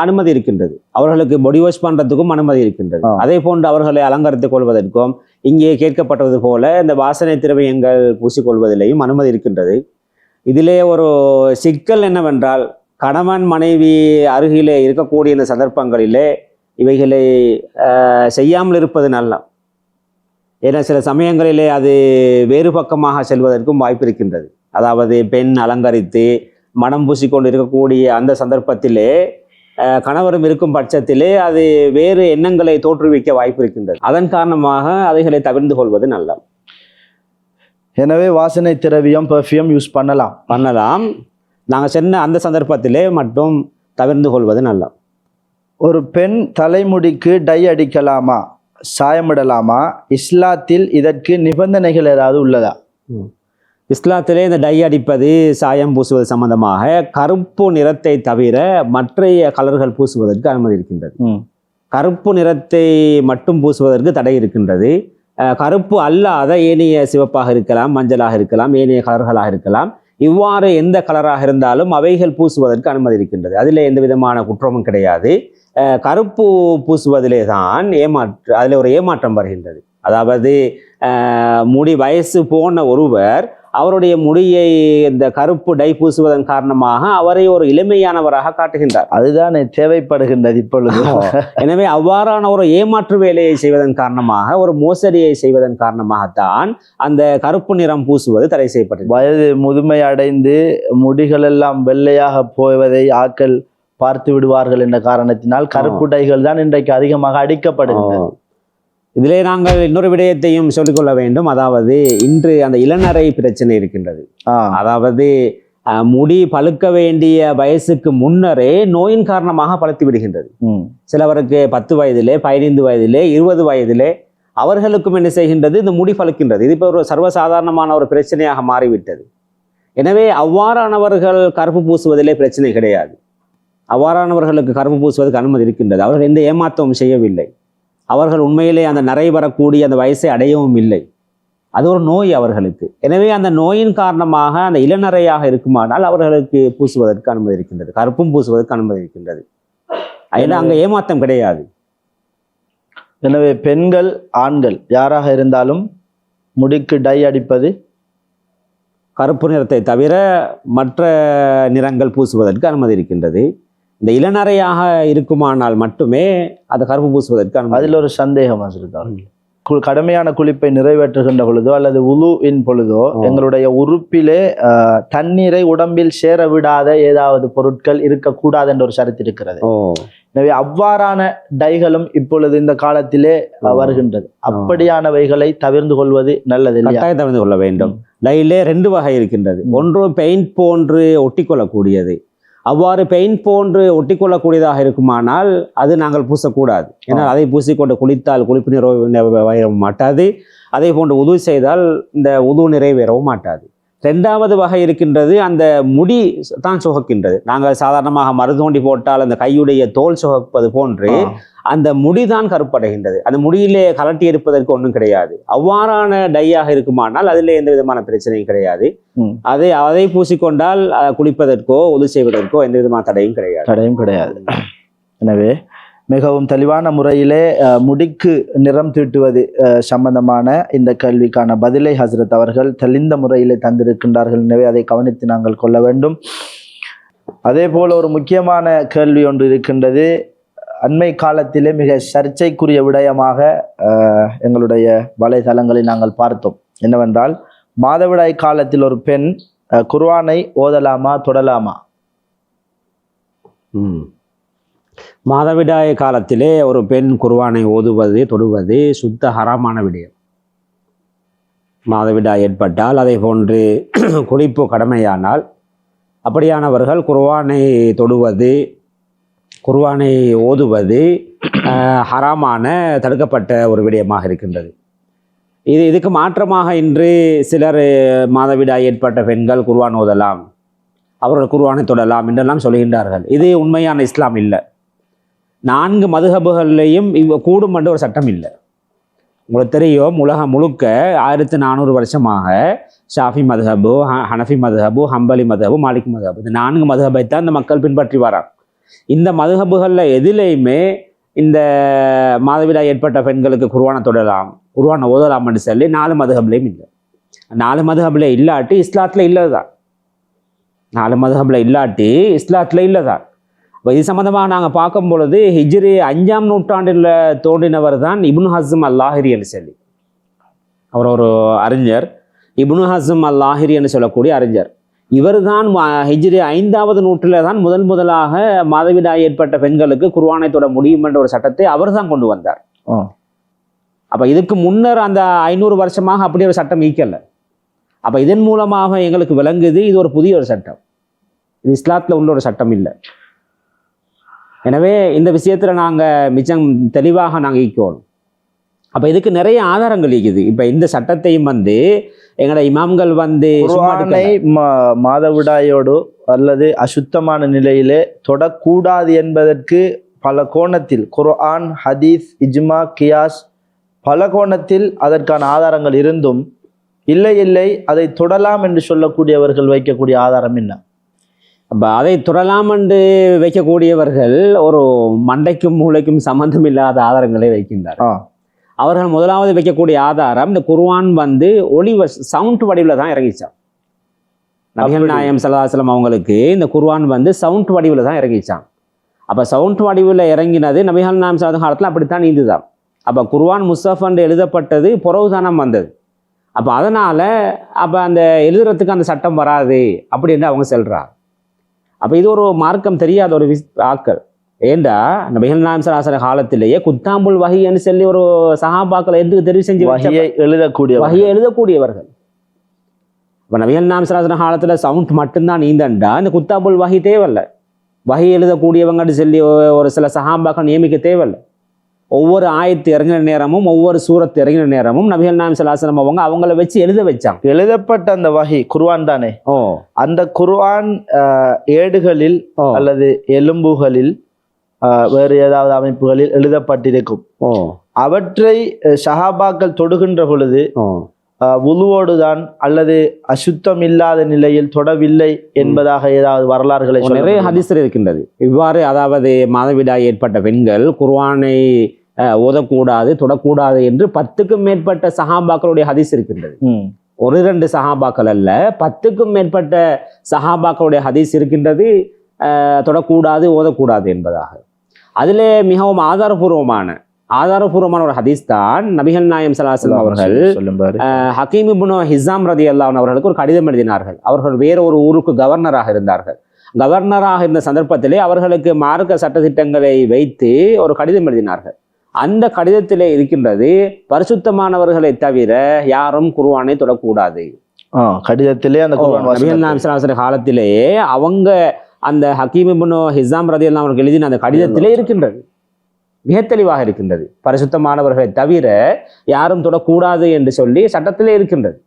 அனுமதி இருக்கின்றது, அவர்களுக்கு பொடி வாஷ் பண்ணுறதுக்கும் அனுமதி இருக்கின்றது. அதே போன்று அவர்களை அலங்கரித்துக் கொள்வதற்கும் இங்கே கேட்கப்பட்டது போல இந்த வாசனை திரவியங்கள் பூசிக்கொள்வதிலேயும் அனுமதி இருக்கின்றது. இதிலே ஒரு சிக்கல் என்னவென்றால், கணவன் மனைவி அருகிலே இருக்கக்கூடிய இந்த சந்தர்ப்பங்களிலே இவைகளை செய்யாமல் இருப்பது நல்ல. ஏன்னா சில சமயங்களிலே அது வேறு பக்கமாக செல்வதற்கும் வாய்ப்பு இருக்கின்றது. அதாவது பெண் அலங்கரித்து மனம் பூசிக்கொண்டு இருக்கக்கூடிய அந்த சந்தர்ப்பத்திலே கணவரும் இருக்கும் பட்சத்திலே அது வேறு எண்ணங்களை தோற்றுவிக்க வாய்ப்பு இருக்கின்றது. அதன் காரணமாக அவைகளை தவிர்த்து கொள்வது நல்லது. எனவே வாசனை திரவியம் பெர்ஃப்யூம் யூஸ் பண்ணலாம். நாங்கள் சொன்ன அந்த சந்தர்ப்பத்திலே மட்டும் தவிர்த்து கொள்வது நல்லது. ஒரு பெண் தலைமுடிக்கு டை அடிக்கலாமா, சாயமிடலாமா? இஸ்லாத்தில் இதற்கு நிபந்தனைகள் ஏதாவது உள்ளதா? இஸ்லாத்திலே இந்த டை அடிப்பது, சாயம் பூசுவது சம்பந்தமாக கருப்பு நிறத்தை தவிர மற்றைய கலர்கள் பூசுவதற்கு அனுமதி இருக்கின்றது. கருப்பு நிறத்தை மட்டும் பூசுவதற்கு தடை இருக்கின்றது. கருப்பு அல்லாத ஏனைய சிவப்பாக இருக்கலாம், மஞ்சளாக இருக்கலாம், ஏனைய கலர்களாக இருக்கலாம். இவ்வாறு எந்த கலராக இருந்தாலும் அவைகள் பூசுவதற்கு அனுமதி இருக்கின்றது. அதில் எந்த விதமான குற்றமும் கிடையாது. கருப்பு பூசுவதிலே தான் அதில் ஒரு ஏமாற்றம் வருகின்றது. அதாவது முடி வயசு போன ஒருவர் அவருடைய முடியை இந்த கருப்பு டை பூசுவதன் காரணமாக அவரை ஒரு இளமையானவராக காட்டுகின்றார். அதுதான் தேவைப்படுகின்றது இப்பொழுது. எனவே அவ்வாறான ஒரு ஏமாற்று வேலையை செய்வதன் காரணமாக, ஒரு மோசடியை செய்வதன் காரணமாகத்தான் அந்த கருப்பு நிறம் பூசுவது தடை செய்யப்பட்டது. வயது முதுமை அடைந்து முடிகள் எல்லாம் வெள்ளையாக போவதை ஆக்கள் பார்த்து விடுவார்கள் என்ற காரணத்தினால் கருப்பு டைகள் தான் இன்றைக்கு அதிகமாக அடிக்கப்படுகின்றன. இதிலே நாங்கள் இன்னொரு விடயத்தையும் சொல்லிக்கொள்ள வேண்டும். அதாவது இன்று அந்த இளநரை பிரச்சனை இருக்கின்றது. அதாவது முடி பழுக்க வேண்டிய வயசுக்கு முன்னரே நோயின் காரணமாக பழுத்து விடுகின்றது. சிலவருக்கு 10 வயதிலே, 15 வயதிலே, 20 வயதிலே அவர்களுக்கும் என்ன செய்கின்றது, இந்த முடி பழுக்கின்றது. இது இப்போ ஒரு சர்வசாதாரணமான ஒரு பிரச்சனையாக மாறிவிட்டது. எனவே அவ்வாறானவர்கள் கருப்பு பூசுவதிலே பிரச்சனை கிடையாது. அவ்வாறானவர்களுக்கு கருப்பு பூசுவதற்கு அனுமதி இருக்கின்றது. அவர்கள் எந்த ஏமாற்றமும் செய்யவில்லை. அவர்கள் உண்மையிலே அந்த நிறை வரக்கூடிய அந்த வயசை அடையவும் இல்லை. அது ஒரு நோய் அவர்களுக்கு. எனவே அந்த நோயின் காரணமாக அந்த இளநரையாக இருக்குமானால் அவர்களுக்கு பூசுவதற்கு அனுமதி இருக்கின்றது. கருப்பும் பூசுவதற்கு அனுமதி இருக்கின்றது. ஏன்னா அங்கே ஏமாற்றம் கிடையாது. எனவே பெண்கள், ஆண்கள் யாராக இருந்தாலும் முடிக்கு டை அடிப்பது, கருப்பு நிறத்தை தவிர மற்ற நிறங்கள் பூசுவதற்கு அனுமதி இருக்கின்றது. இந்த இளநரையாக இருக்குமானால் மட்டுமே அந்த கருப்பு பூசுவதற்கு அதில் ஒரு சந்தேகம் கடமையான குளிப்பை நிறைவேற்றுகின்ற பொழுதோ அல்லது உலுவின் பொழுதோ எங்களுடைய உறுப்பிலே தண்ணீரை உடம்பில் சேர விடாத ஏதாவது பொருட்கள் இருக்கக்கூடாது என்ற ஒரு ஷரத்து இருக்கிறது. எனவே அவ்வாறான டைகளும் இப்பொழுது இந்த காலத்திலே வருகின்றது. அப்படியானவைகளை தவிர்த்து கொள்வது நல்லது. கட்டாயம் தவிர்த்து கொள்ள வேண்டும். டைலே 2 வகை இருக்கின்றது. ஒன்று பெயிண்ட் போன்று ஒட்டிக்கொள்ளக்கூடியது. அவ்வாறு பெயிண்ட் போன்று ஒட்டிக்கொள்ளக்கூடியதாக இருக்குமானால் அது நாங்கள் பூசக்கூடாது. ஏன்னா அதை பூசிக்கொண்டு குளித்தால் குளிப்பு நிறைவேறவும் மாட்டாது. அதே போன்று உது செய்தால் இந்த உது நிறைவேறவும் மாட்டாது. 2வது வகை இருக்கின்றது, அந்த முடி தான் சுகக்கின்றது. நாங்கள் சாதாரணமாக மருதோண்டி போட்டால் அந்த கையுடைய தோல் சுகப்பது போன்று அந்த முடிதான் கருப்படைகின்றது. அந்த முடியிலே கலட்டி எடுப்பதற்கு ஒன்றும் கிடையாது. அவ்வாறான டையாக இருக்குமானால் அதில் எந்த விதமான பிரச்சனையும் கிடையாது. அதை பூசிக்கொண்டால் குளிப்பதற்கோ உது செய்வதற்கோ எந்த விதமான தடையும் கிடையாது. எனவே மிகவும் தெளிவான முறையிலே முடிக்கு நிறம் தீட்டுவது சம்பந்தமான இந்த கேள்விக்கான பதிலை ஹசரத் அவர்கள் தெளிந்த முறையிலே தந்திருக்கின்றார்கள். எனவே அதை கவனித்து நாங்கள் கொள்ள வேண்டும். அதே போல ஒரு முக்கியமான கேள்வி ஒன்று இருக்கின்றது. அண்மை காலத்திலே மிக சர்ச்சைக்குரிய விடயமாக எங்களுடைய வலைதளங்களில் நாங்கள் பார்த்தோம். என்னவென்றால், மாதவிடாய் காலத்தில் ஒரு பெண் குர்ஆனை ஓதலாமா, தொடலாமா? மாதவிடாய் காலத்திலே ஒரு பெண் குர்ஆனை ஓதுவது, தொடுவது சுத்த ஹராமான விடயம். மாதவிடாய் ஏற்பட்டால், அதை போன்று குளிப்பு கடமையானால், அப்படியானவர்கள் குர்ஆனை தொடுவது, குர்ஆனை ஓதுவது ஹராமான தடுக்கப்பட்ட ஒரு விடயமாக இருக்கின்றது. இதுக்கு மாற்றமாக இன்று சிலர் மாதவிடாய் ஏற்பட்ட பெண்கள் குர்ஆன் ஓதலாம், அவர்கள் குர்ஆனை தொடலாம் என்றெல்லாம் சொல்கின்றார்கள். இது உண்மையான இஸ்லாம் இல்லை. 4 மதுஹபுகள்லையும் கூடும் என்ற ஒரு சட்டம் இல்லை. உங்களுக்கு தெரியும், உலகம் முழுக்க 1400 வருஷமாக ஷாஃபி மதுஹபு, ஹனஃபி மதுஹபு, ஹம்பலி மதுஹபு, மாலிக் மதுஹபு, இந்த 4 மதுஹபை தான் இந்த மக்கள் பின்பற்றி வராங்க. இந்த மதுஹபுகளில் எதிலையுமே இந்த மாதவிடாய் ஏற்பட்ட பெண்களுக்கு குர்ஆனை தொடலாம், குர்ஆனை ஓதலாம் என்று சொல்லி 4 மதுஹப்லையும் இல்லை. 4 மதுஹப்ல இல்லாட்டி இஸ்லாத்தில் இல்லைதான். 4 மதுஹப்ல இல்லாட்டி இஸ்லாத்தில் இல்லைதான். இது சம்பந்தமாக நாங்கள் பார்க்கும் பொழுது ஹிஜ்ரி 5ஆம் நூற்றாண்டில் தோன்றினவர் தான் இப்னு ஹஸ்ம் அல்-லாஹிரி என்று சொல்லி. அவர் ஒரு அறிஞர். இப்னு ஹஸ்ம் அல்-லாஹிரி என்று சொல்லக்கூடிய அறிஞர். இவர் தான் ஹிஜ்ரி 5வது நூற்றில் தான் முதலாக மாதவிடாய் ஏற்பட்ட பெண்களுக்கு குர்ஆனை தொட முடியும் என்ற ஒரு சட்டத்தை அவர் தான் கொண்டு வந்தார். அப்ப இதுக்கு முன்னர் அந்த 500 வருஷமாக அப்படி ஒரு சட்டம் ஈக்கல. அப்ப இதன் மூலமாக எங்களுக்கு விளங்குது இது ஒரு புதிய ஒரு சட்டம், இது இஸ்லாத்துல உள்ள ஒரு சட்டம் இல்லை. எனவே இந்த விஷயத்துல நாங்க மிச்சம் தெளிவாக நாங்க ஈக்கணும். அப்ப இதுக்கு நிறைய ஆதாரங்கள் இருக்குது. இப்ப இந்த சட்டத்தையும் எங்களோட இமாம்கள் குர்ஆனை மாதவிடாயோடு அல்லது அசுத்தமான நிலையிலே தொடக்கூடாது என்பதற்கு பல கோணத்தில் குர்ஆன், ஹதீஸ், இஜ்மா, கியாஸ் பல கோணத்தில் அதற்கான ஆதாரங்கள் இருந்தும் இல்லை அதை தொடலாம் என்று சொல்லக்கூடியவர்கள் வைக்கக்கூடிய ஆதாரம் என்ன? அப்போ அதை தொடலாம் என்று வைக்கக்கூடியவர்கள் ஒரு மண்டைக்கும் மூளைக்கும் சம்பந்தம் இல்லாத ஆதாரங்களை வைக்கின்றார். அவர்கள் முதலாவது வைக்கக்கூடிய ஆதாரம் இந்த குர்ஆன் ஒளி சவுண்ட் வடிவில் தான் இறங்கிச்சான். நபிகள் நாயகம் ஸல்லல்லாஹு அலைஹி வஸல்லம் அவங்களுக்கு இந்த குர்ஆன் சவுண்ட் வடிவில் தான் இறங்கிச்சான். அப்போ சவுண்ட் வடிவில் இறங்கினது நபிகள் நாயகம் ஸல்லல்லாஹு காலத்தில் அப்படித்தான் நீந்துதான். அப்போ குர்ஆன் முஸ்ஹஃப் என்று எழுதப்பட்டது புறவுதானம் வந்தது. அப்போ அதனால் அந்த எழுதுறதுக்கு அந்த சட்டம் வராது அப்படின்னு அவங்க சொல்கிறார். அப்போ இது ஒரு மார்க்கம் தெரியாத ஒரு ஆக்கள். ஏண்டா நபிகள் நாயகம் ஸல்லல்லாஹு அலைஹி வஸல்லம் காலத்திலேயே குத்தாம்புல் வஹின்னு சொல்லி ஒரு சஹாபாக்களை எதுக்கு தெரிவு செஞ்சு வஹியை எழுதக்கூடியவர்கள். இப்போ நபிகள் நாயகம் ஸல்லல்லாஹு அலைஹி வஸல்லம் காலத்தில் சவுண்ட் மட்டும்தான் நீந்தண்டா இந்த குத்தாம்புல் வஹி தேவையில்லை. வஹி எழுதக்கூடியவங்கன்னு சொல்லி ஒரு சில சஹாபாக்கள் நியமிக்க தேவையில்லை. ஒவ்வொரு ஆயத்து இறங்கின நேரமும் ஒவ்வொரு சூரத்து இறங்கின நேரமும் நபிகள் நாயகம் ஸல்லல்லாஹு அலைஹி வஸல்லம் அவங்கள வச்சு எழுத வச்சாங்க. எழுதப்பட்ட அந்த வஹி குர்ஆன் தானே. அந்த குர்ஆன் ஏடுகளில் அல்லது எலும்புகளில் வேறு ஏதாவது அமைப்புகளில் எழுதப்பட்டிருக்கும். அவற்றை சஹாபாக்கள் தொடுகின்ற பொழுது வுதுவோடுதான் அல்லது அசுத்தம் இல்லாத நிலையில் தொடவில்லை என்பதாக ஏதாவது வரலாறுகளை நிறைய ஹதீஸ்கள் இருக்கின்றது. இவ்வாறு அதாவது மாதவிடாய் ஏற்பட்ட பெண்கள் குர்ஆனை ஓதக்கூடாது தொடக்கூடாது என்று 10க்கும் மேற்பட்ட சஹாபாக்களுடைய ஹதீஸ் இருக்கின்றது. ஒரு 2 சஹாபாக்கள் அல்ல, 10க்கும் மேற்பட்ட சஹாபாக்களுடைய ஹதீஸ் இருக்கின்றது தொடக்கூடாது ஓதக்கூடாது என்பதாக. அதிலே மிகவும் ஆதாரபூர்வமான ஒரு ஹதீஸ் தான் நபிகள் நாயகம் ஸல்லல்லாஹு அலைஹி வஸல்லம் அவர்கள் ஹக்கீம் இப்னு ஹிஸாம் ரலியல்லாஹு அன்ஹு அவர்களுக்கு ஒரு கடிதம் எழுதினார்கள். அவர்கள் வேற ஒரு ஊருக்கு கவர்னராக இருந்தார்கள். கவர்னராக இருந்த சந்தர்ப்பத்திலே அவர்களுக்கு மார்க்க சட்டத்திட்டங்களை வைத்து ஒரு கடிதம் எழுதினார்கள். அந்த கடிதத்திலே இருக்கின்றது பரிசுத்தமானவர்களை தவிர யாரும் குர்ஆனை தொடக்கூடாது. கடிதத்திலே அந்த நபிகள் நாயகம் ஸல்லல்லாஹு அலைஹி வஸல்லம் காலத்திலேயே அவங்க அந்த ஹக்கீம் இப்னு ஹிஸாம் ரலியல்லாஹு அன்ஹு அவர்கள் எழுதின அந்த கடிதத்திலே இருக்கின்றது, மிக தெளிவாக இருக்கின்றது. பரிசுத்தமானவர்களை தவிர யாரும் தொடக்கூடாது என்று சொல்லி சட்டத்திலே இருக்கின்றது.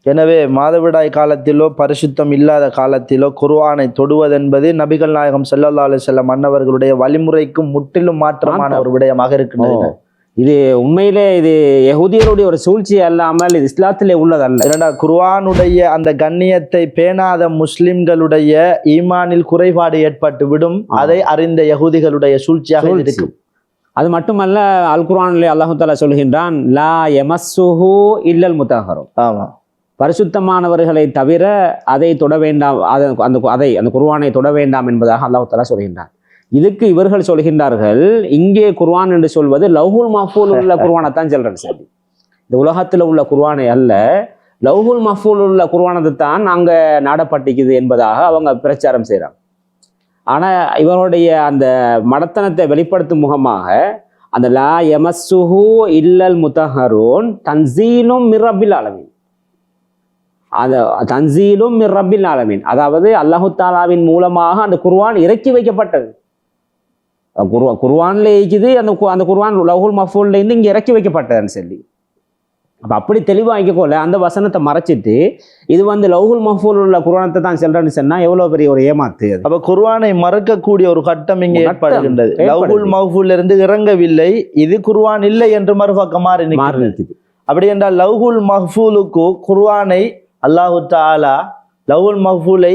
எனவே மாதவிடாய் காலத்திலோ பரிசுத்தம் இல்லாத காலத்திலோ குர்ஆனை தொடுவதென்பது நபிகள் நாயகம் ஸல்லல்லாஹு அலைஹி வஸல்லம் அன்னவர்களுடைய வழிமுறைக்கும் முற்றிலும் மாற்றமான ஒரு விடயமாக இருக்கின்றது. இது உண்மையிலே இது யஹூதியருடைய ஒரு சூழ்ச்சி அல்லாமல் இது இஸ்லாத்திலே உள்ளதல்ல. இரண்டா குர்ஆனுடைய அந்த கண்ணியத்தை பேணாத முஸ்லிம்களுடைய ஈமானில் குறைபாடு ஏற்பட்டு விடும். அதை அறிந்த யஹூதிகளுடைய சூழ்ச்சியாக இருக்கும். அது மட்டுமல்ல, அல் குர்ஆனிலே அல்லாஹ் தஆலா சொல்கின்றான், லா யமஸ்ஸுஹு இல்லல் முத்தஹ்ஹரும். ஆமா, பரிசுத்தமானவர்களை தவிர அதை தொட வேண்டாம், அந்த குர்ஆனை தொட வேண்டாம் என்பதாக அல்லாஹ் தஆலா சொல்கின்றான். இதுக்கு இவர்கள் சொல்கின்றார்கள், இங்கே குர்ஆன் என்று சொல்வது லவ்ஹுல் மஹ்ஃபூல் உள்ள குர்ஆனை தான் சொல்றேன். சரி, இந்த உலகத்தில் உள்ள குர்ஆனை அல்ல, லவ்ஹுல் மஹ்ஃபூல் உள்ள குர்ஆனத்தை தான் அங்கே நாடப்பட்டிக்குது என்பதாக அவங்க பிரச்சாரம் செய்கிறாங்க. ஆனால் இவருடைய அந்த மடத்தனத்தை வெளிப்படுத்தும் முகமாக அந்த லா யமஸ்ஸுஹு இல்லல் முத்தஹ்ஹரூன் தன்சீலும் மிர் ரப்பில் ஆலமீன், அந்த தன்சீலும் மிர் ரப்பில் ஆலமீன், அதாவது அல்லாஹு தஆலாவின் மூலமாக அந்த குர்ஆன் இறக்கி வைக்கப்பட்டது. குர்ஆன்ல இருக்குது, அந்த குர்ஆன் லவ்ஹுல் மஹ்ஃபூல்ல இருந்து இங்கே இறக்கி வைக்கப்பட்டதுன்னு சொல்லி. அப்போ அப்படி தெளிவாகிக்கோல அந்த வசனத்தை மறைச்சிட்டு இது லவ்ஹுல் மஹ்ஃபூல் உள்ள குர்ஆனத்தை தான் சொல்றேன்னு சொன்னா எவ்வளவு பெரிய ஒரு ஏமாத்து. அப்ப குர்ஆனை மறக்கக்கூடிய ஒரு கட்டம் இங்கே ஏற்படுகின்றது. லவ்ஹுல் மஹ்ஃபூல்ல இருந்து இறங்கவில்லை, இது குர்ஆன் இல்லை என்று மறுபக்கம் மாறி நிற்குது. அப்படி என்றால் லவ்ஹுல் மஹ்ஃபூலுக்கு குர்ஆனை அல்லாஹு தஆலா லவ்ஹுல் மஹ்ஃபூலை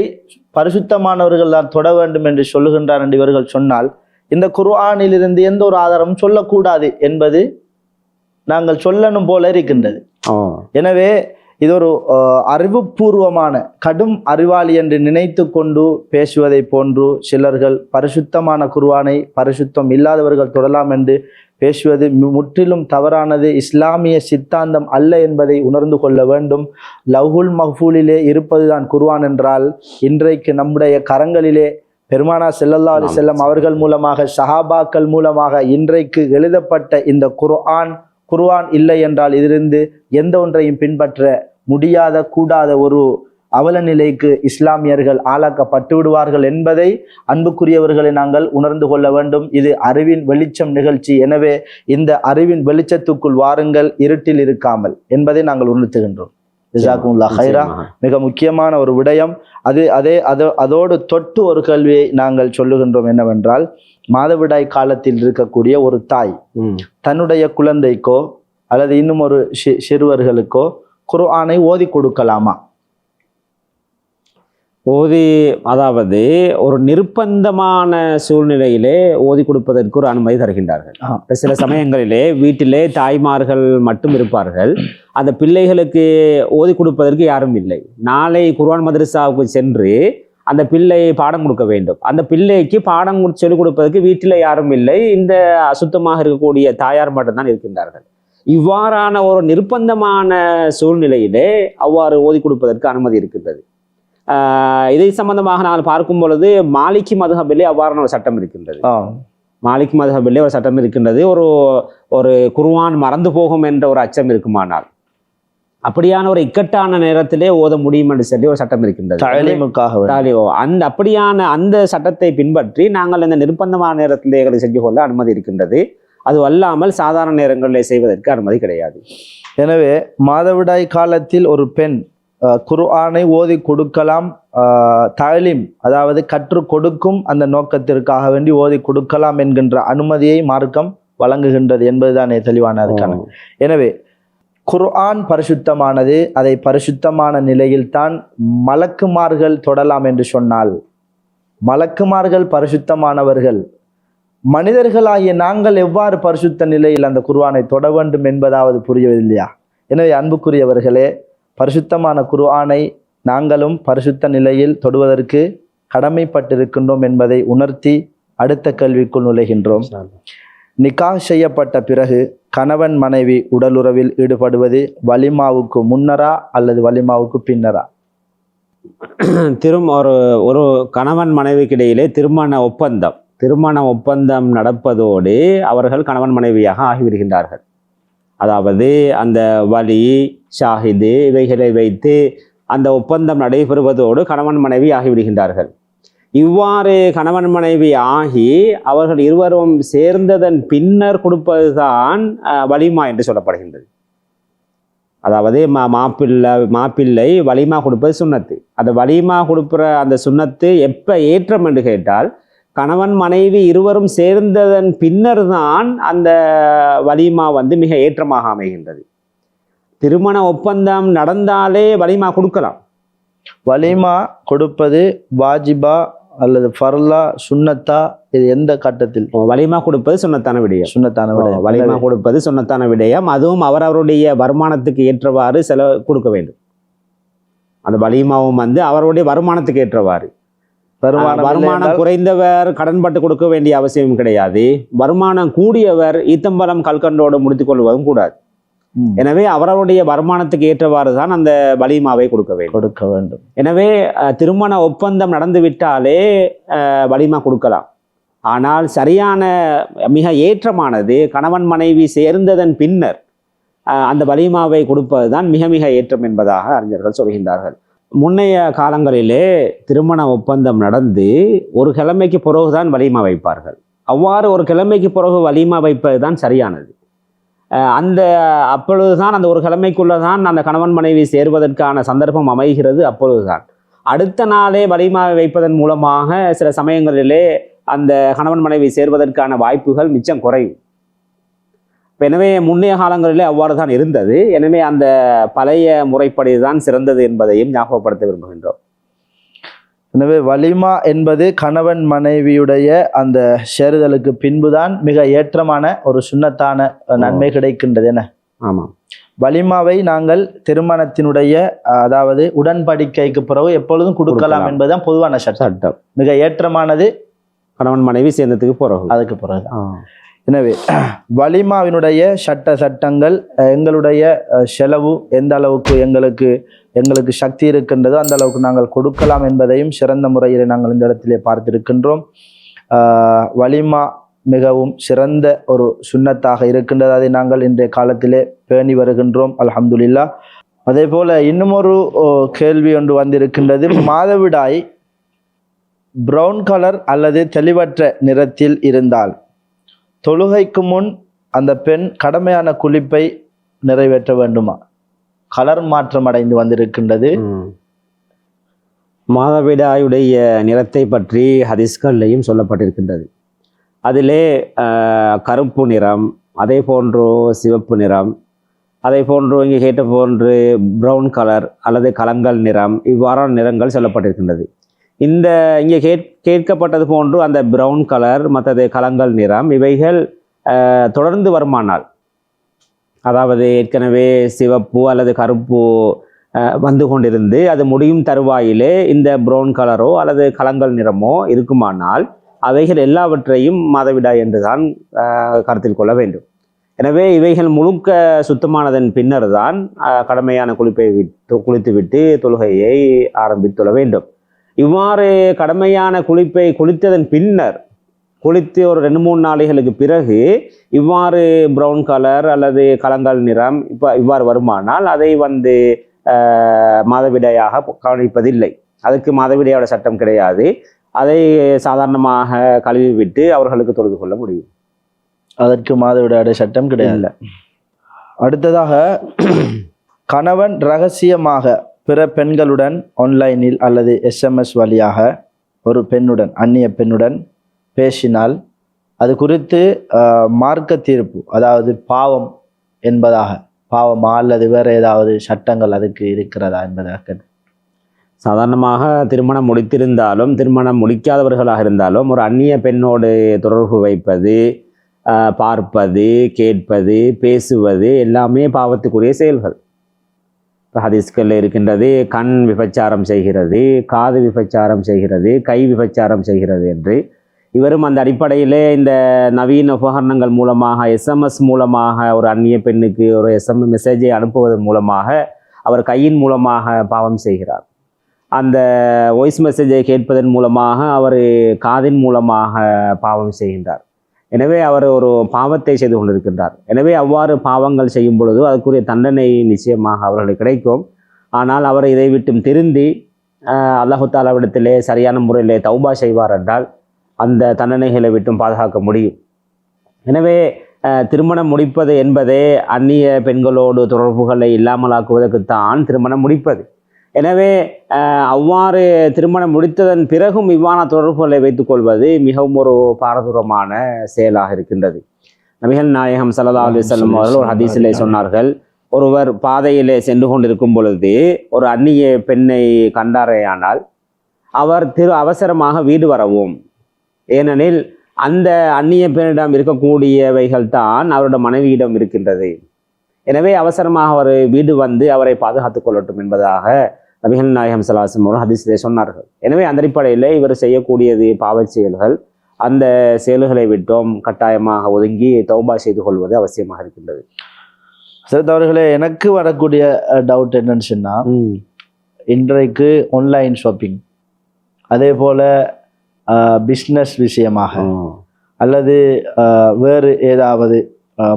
பரிசுத்தமானவர்கள் தான் தொட வேண்டும் என்று சொல்லுகின்றார் என்று இவர்கள் சொன்னால், இந்த குர்ஆனில் இருந்து எந்த ஒரு ஆதாரமும் சொல்லக்கூடாது என்பது நாங்கள் சொல்லணும் போல இருக்கின்றது. எனவே இது ஒரு அறிவுபூர்வமான கடும் அறிவாளி என்று நினைத்து கொண்டு பேசுவதை போன்று சிலர்கள் பரிசுத்தமான குர்ஆனை பரிசுத்தம் இல்லாதவர்கள் தொடலாம் என்று பேசுவது முற்றிலும் தவறானது, இஸ்லாமிய சித்தாந்தம் அல்ல என்பதை உணர்ந்து கொள்ள வேண்டும். லவ்ஹுல் மஹ்ஃபூலிலே இருப்பதுதான் குர்ஆன் என்றால், இன்றைக்கு நம்முடைய கரங்களிலே பெருமானா ஸல்லல்லாஹு அலைஹி வஸல்லம் அவர்கள் மூலமாக, சஹாபாக்கள் மூலமாக இன்றைக்கு எழுதப்பட்ட இந்த குர்ஆன் இல்லை என்றால் இதிலிருந்து எந்த ஒன்றையும் பின்பற்ற முடியாத கூடாத ஒரு அவல நிலைக்கு இஸ்லாமியர்கள் ஆளாக்கப்பட்டு விடுவார்கள் என்பதை அன்புக்குரியவர்களை நாங்கள் உணர்ந்து கொள்ள வேண்டும். இது அறிவின் வெளிச்சம் நிகழ்ச்சி. எனவே இந்த அறிவின் வெளிச்சத்துக்குள் வாருங்கள், இருட்டில் இருக்காமல் என்பதை நாங்கள் உணர்த்துகின்றோம். ஜஸாக்குமுல்லாஹ் ஹைரா. மிக முக்கியமான ஒரு விடயம் அதோடு தொட்டு ஒரு கேள்வியை நாங்கள் சொல்லுகின்றோம். என்னவென்றால், மாதவிடாய் காலத்தில் இருக்கக்கூடிய ஒரு தாய் தன்னுடைய குழந்தைக்கோ அல்லது இன்னும் ஒரு சிறுவர்களுக்கோ குர்ஆனை ஓதி கொடுக்கலாமா? ஓதி, அதாவது ஒரு நிர்பந்தமான சூழ்நிலையிலே ஓதி கொடுப்பதற்கு ஒரு அனுமதி தருகின்றார்கள். சில சமயங்களிலே வீட்டிலே தாய்மார்கள் மட்டும் இருப்பார்கள், அந்த பிள்ளைகளுக்கு ஓதி கொடுப்பதற்கு யாரும் இல்லை. நாளை குர்ஆன் மதரசாவுக்கு சென்று அந்த பிள்ளை பாடம் கொடுக்க வேண்டும். அந்த பிள்ளைக்கு பாடம் சொல்லிக் கொடுப்பதற்கு வீட்டில் யாரும் இல்லை, இந்த அசுத்தமாக இருக்கக்கூடிய தாயார் மட்டும்தான் இருக்கின்றார்கள். இவ்வாறான ஒரு நிர்பந்தமான சூழ்நிலையிலே அவ்வாறு ஓதி கொடுப்பதற்கு அனுமதி இருக்கின்றது. இதை சம்பந்தமாக நாங்கள் பார்க்கும் பொழுது மாலிகி மதுஹபிலே அவ்வாறான ஒரு சட்டம் இருக்கின்றது. மாலிகி மதுஹபிலே ஒரு சட்டம் இருக்கின்றது. ஒரு குர்ஆன் மறந்து போகும் என்ற ஒரு அச்சம் இருக்குமானால் அப்படியான ஒரு இக்கட்டான நேரத்திலே ஓத முடியும் என்று சொல்லி ஒரு சட்டம் இருக்கின்றது. அப்படியான அந்த சட்டத்தை பின்பற்றி நாங்கள் இந்த நிர்பந்தமான நேரத்திலே எங்களை செஞ்சு கொள்ள அனுமதி இருக்கின்றது. அது அல்லாமல் சாதாரண நேரங்களில் செய்வதற்கு அனுமதி கிடையாது. எனவே மாதவிடாய் காலத்தில் ஒரு பெண் குர்ஆனை ஓதி கொடுக்கலாம், தாலீம் அதாவது கற்றுக் கொடுக்கும் அந்த நோக்கத்திற்காக வேண்டி ஓதி கொடுக்கலாம் என்கின்ற அனுமதியை மார்க்கம் வழங்குகின்றது என்பதுதான் தெளிவான அதுக்கான. எனவே குர்ஆன் பரிசுத்தமானது. அதை பரிசுத்தமான நிலையில்தான் மலக்குமார்கள் தொடலாம் என்று சொன்னால், மலக்குமார்கள் பரிசுத்தமானவர்கள், மனிதர்களாகிய நாங்கள் எவ்வாறு பரிசுத்த நிலையில் அந்த குர்ஆனை தொட வேண்டும் என்பதாவது புரியவில்லையா? எனவே அன்புக்குரியவர்களே, பரிசுத்தமான குர்ஆனை நாங்களும் பரிசுத்த நிலையில் தொடுவதற்கு கடமைப்பட்டிருக்கின்றோம் என்பதை உணர்த்தி அடுத்த கேள்விக்குள் நுழைகின்றோம். நிக்காஹ் செய்யப்பட்ட பிறகு கணவன் மனைவி உடலுறவில் ஈடுபடுவது வலிமாவுக்கு முன்னரா அல்லது வலிமாவுக்கு பின்னரா? ஒரு கணவன் மனைவிக்கு இடையிலே திருமண ஒப்பந்தம் நடப்பதோடு அவர்கள் கணவன் மனைவியாக ஆகிவிடுகின்றார்கள். அதாவது அந்த வலி, ஷாஹிது இவைகளை வைத்து அந்த ஒப்பந்தம் நடைபெறுவதோடு கணவன் மனைவி ஆகிவிடுகின்றார்கள். இவ்வாறு கணவன் மனைவி ஆகி அவர்கள் இருவரும் சேர்ந்ததன் பின்னர் கொடுப்பதுதான் வலிமா என்று சொல்லப்படுகின்றது. அதாவது மாப்பிள்ளை வலிமா கொடுப்பது சுன்னத்து. அந்த வலிமா கொடுக்குற அந்த சுன்னத்து எப்போ ஏற்றம் என்று கேட்டால், கணவன் மனைவி இருவரும் சேர்ந்ததன் பின்னர் தான் அந்த வலிமா மிக ஏற்றமாக அமைகின்றது. திருமண ஒப்பந்தம் நடந்தாலே வலிமா கொடுக்கலாம். வலிமா கொடுப்பது வாஜிபா அல்லது ஃபர்லா, சுன்னத்தா? இது எந்த கட்டத்தில்? வலிமா கொடுப்பது சுன்னத்தான விடயம். வலிமா கொடுப்பது சுன்னத்தான விடயம். அதுவும் அவரவருடைய வருமானத்துக்கு ஏற்றவாறு கொடுக்க வேண்டும். அந்த வலிமாவும் அவருடைய வருமானத்துக்கு ஏற்றவாறு. வருமானம் குறைந்தவர் கடன்பட்டு கொடுக்க வேண்டிய அவசியம் கிடையாது. வருமானம் கூடியவர் ஈத்தம்பலம் கல்கண்டோடு முடித்துக் கொள்வதும் கூடாது. எனவே அவரவருடைய வருமானத்துக்கு ஏற்றவாறு தான் அந்த வலிமாவை கொடுக்க வேண்டும். எனவே திருமண ஒப்பந்தம் நடந்து விட்டாலே வலிமா கொடுக்கலாம். ஆனால் சரியான மிக ஏற்றமானது கணவன் மனைவி சேர்ந்ததன் பின்னர் அந்த வலிமாவை கொடுப்பது தான் மிக மிக ஏற்றம் என்பதாக அறிஞர்கள் சொல்கின்றார்கள். முன்னைய காலங்களிலே திருமண ஒப்பந்தம் நடந்து ஒரு கிழமைக்கு பிறகுதான் வலிமா வைப்பார்கள். அவ்வாறு ஒரு கிழமைக்கு பிறகு வலிமா வைப்பது தான் சரியானது. அப்பொழுதுதான் அந்த ஒரு கிழமைக்குள்ளதான் அந்த கணவன் மனைவி சேர்வதற்கான சந்தர்ப்பம் அமைகிறது. அப்பொழுதுதான் அடுத்த நாளே வலிமாவை வைப்பதன் மூலமாக சில சமயங்களிலே அந்த கணவன் மனைவி சேர்வதற்கான வாய்ப்புகள் மிச்சம் குறையும். எனவே முன்னைய காலங்களிலே அவ்வாறு தான் இருந்தது. எனவே அந்த பழைய முறைப்படி தான் சிறந்தது என்பதையும் ஞாபகப்படுத்த விரும்புகின்றோம். எனவே வலிமா என்பது கணவன் மனைவியுடைய அந்த சேருதலுக்கு பின்புதான் மிக ஏற்றமான ஒரு சுன்னத்தான நன்மை கிடைக்கின்றது. என ஆமாம், வலிமாவை நாங்கள் திருமணத்தினுடைய அதாவது உடன்படிக்கைக்கு பிறகு எப்பொழுதும் கொடுக்கலாம் என்பதுதான் பொதுவான சட்டம். மிக ஏற்றமானது கணவன் மனைவி சேர்ந்ததுக்கு பிறகு, அதுக்கு பிறகு. எனவே வலிமாவினுடைய சட்டங்கள் எங்களுடைய செலவு எந்த அளவுக்கு எங்களுக்கு சக்தி இருக்கின்றதோ அந்த அளவுக்கு நாங்கள் கொடுக்கலாம் என்பதையும் சிறந்த முறையில் நாங்கள் இந்த இடத்திலே பார்த்திருக்கின்றோம். வலிமா மிகவும் சிறந்த ஒரு சுன்னத்தாக இருக்கின்றது. அதை நாங்கள் இன்றைய காலத்திலே பேணி வருகின்றோம், அல்ஹம்துலில்லாஹ். அதே போல இன்னும் ஒரு கேள்வி ஒன்று வந்திருக்கின்றது. மாதவிடாய் பிரவுன் கலர் அல்லது தெளிவற்ற நிறத்தில் இருந்தால் தொழுகைக்கு முன் அந்த பெண் கடமையான குளிப்பை நிறைவேற்ற வேண்டுமா? கலர் மாற்றம் அடைந்து வந்திருக்கின்றது. மாதவிடாயுடைய நிறத்தை பற்றி ஹதீஸ்கள்லையும் சொல்லப்பட்டிருக்கின்றது. அதிலே கருப்பு நிறம், அதே போன்று சிவப்பு நிறம், அதே போன்று இங்கே கேட்ட போன்று ப்ரௌன் கலர் அல்லது கலங்கல் நிறம், இவ்வாறான நிறங்கள் சொல்லப்பட்டிருக்கின்றது. இந்த இங்கே கேட்கப்பட்டது போன்று அந்த ப்ரௌன் கலர் மற்றது கலங்கல் நிறம் இவைகள் தொடர்ந்து வருமானால், அதாவது ஏற்கனவே சிவப்பு அல்லது கருப்பு வந்து கொண்டிருந்து அது முடியும் தருவாயிலே இந்த ப்ரௌன் கலரோ அல்லது கலங்கல் நிறமோ இருக்குமானால் அவைகள் எல்லாவற்றையும் மாதவிடாய் என்றுதான் கருத்தில் கொள்ள வேண்டும். எனவே இவைகள் முழுக்க சுத்தமானதன் பின்னர் தான் கடமையான குளித்துவிட்டு தொழுகையை ஆரம்பித்துள்ள வேண்டும். இவ்வாறு கடமையான குளிப்பை குளித்ததன் பின்னர் குளித்து ஒரு 2-3 நாளைகளுக்கு பிறகு இவ்வாறு ப்ரௌன் கலர் அல்லது கலங்கல் நிறம் இவ்வாறு வருமானால் அதை மாதவிடாயாக கவனிப்பதில்லை. அதுக்கு மாதவிடாயோட சட்டம் கிடையாது. அதை சாதாரணமாக கழுவி விட்டு அவர்களுக்கு தொழுது கொள்ள முடியும். அதற்கு மாதவிடாயோட சட்டம் கிடையாது. அடுத்ததாக கணவன் ரகசியமாக பிற பெண்களுடன் ஆன்லைனில் அல்லது SMS வழியாக ஒரு பெண்ணுடன் அந்நிய பெண்ணுடன் பேசினால் அது குறித்து மார்க்க தீர்ப்பு, அதாவது பாவம் என்பதாக, பாவமா அல்லது வேறு ஏதாவது சட்டங்கள் அதுக்கு இருக்கிறதா என்பதாக? சாதாரணமாக திருமணம் முடித்திருந்தாலும் திருமணம் முடிக்காதவர்களாக இருந்தாலும் ஒரு அந்நிய பெண்ணோடு தொடர்பு வைப்பது, பார்ப்பது, கேட்பது, பேசுவது எல்லாமே பாவத்துக்குரிய செயல்கள். ஹதீஸ்களில் இருக்கின்றது, கண் விபச்சாரம் செய்கிறது, காது விபச்சாரம் செய்கிறது, கை விபச்சாரம் செய்கிறது என்று. இவரும் அந்த அடிப்படையிலே இந்த நவீன உபகரணங்கள் மூலமாக SMS மூலமாக ஒரு அந்நிய பெண்ணுக்கு ஒரு SMS மெசேஜை அனுப்புவதன் மூலமாக அவர் கையின் மூலமாக பாவம் செய்கிறார். அந்த வாய்ஸ் மெசேஜை கேட்பதன் மூலமாக அவர் காதின் மூலமாக பாவம் செய்கின்றார். எனவே அவர் ஒரு பாவத்தை செய்து கொண்டிருக்கின்றார். எனவே அவ்வாறு பாவங்கள் செய்யும் பொழுது அதுக்குரிய தண்டனை நிச்சயமாக அவர்களுக்கு கிடைக்கும். ஆனால் அவர் இதை விட்டும் திருந்தி அல்லாஹு தாலாவிடத்திலே சரியான முறையிலே தௌபா செய்வார் என்றால் அந்த தண்டனைகளை விட்டும் பாதுகாக்க முடியும். எனவே திருமணம் முடிப்பது என்பதே அந்நிய பெண்களோடு தொடர்புகளை இல்லாமலாக்குவதற்குத்தான் திருமணம் முடிப்பது. எனவே அவ்வாறு திருமணம் முடித்ததன் பிறகும் இவ்வாறான தொடர்புகளை வைத்துக்கொள்வது மிகவும் ஒரு பாரதூரமான செயலாக இருக்கின்றது. நபிகள் நாயகம் ஸல்லல்லாஹு அலைஹி வஸல்லம் அவர்கள் ஒரு ஹதீஸிலே சொன்னார்கள், ஒருவர் பாதையிலே சென்று கொண்டிருக்கும் பொழுது ஒரு அந்நிய பெண்ணை கண்டாரேயானால் அவர் அவசரமாக வீடு வரவும். ஏனெனில் அந்த அந்நிய பெண்ணிடம் இருக்கக்கூடியவைகள் தான் அவருடைய மனைவியிடம் இருக்கின்றது. எனவே அவசரமாக அவர் வீடு வந்து அவரை பாதுகாத்துக் கொள்ளட்டும் என்பதாக நபிகள் நாயகம் ஸல்லல்லாஹு அலைஹி வஸல்லம் ஹதீஸிலே சொன்னார்கள். எனவே அந்த அடிப்படையில் இவர் செய்யக்கூடியது பாவச் செயல்கள். அந்த செயல்களை விட்டோம் கட்டாயமாக ஒதுங்கி தௌபா செய்து கொள்வது அவசியமாக இருக்கின்றது. சரி அவர்களே, எனக்கு வரக்கூடிய டவுட் என்னன்னு சொன்னால், இன்றைக்கு ஆன்லைன் ஷாப்பிங், அதே போல் பிஸ்னஸ் விஷயமாக அல்லது வேறு ஏதாவது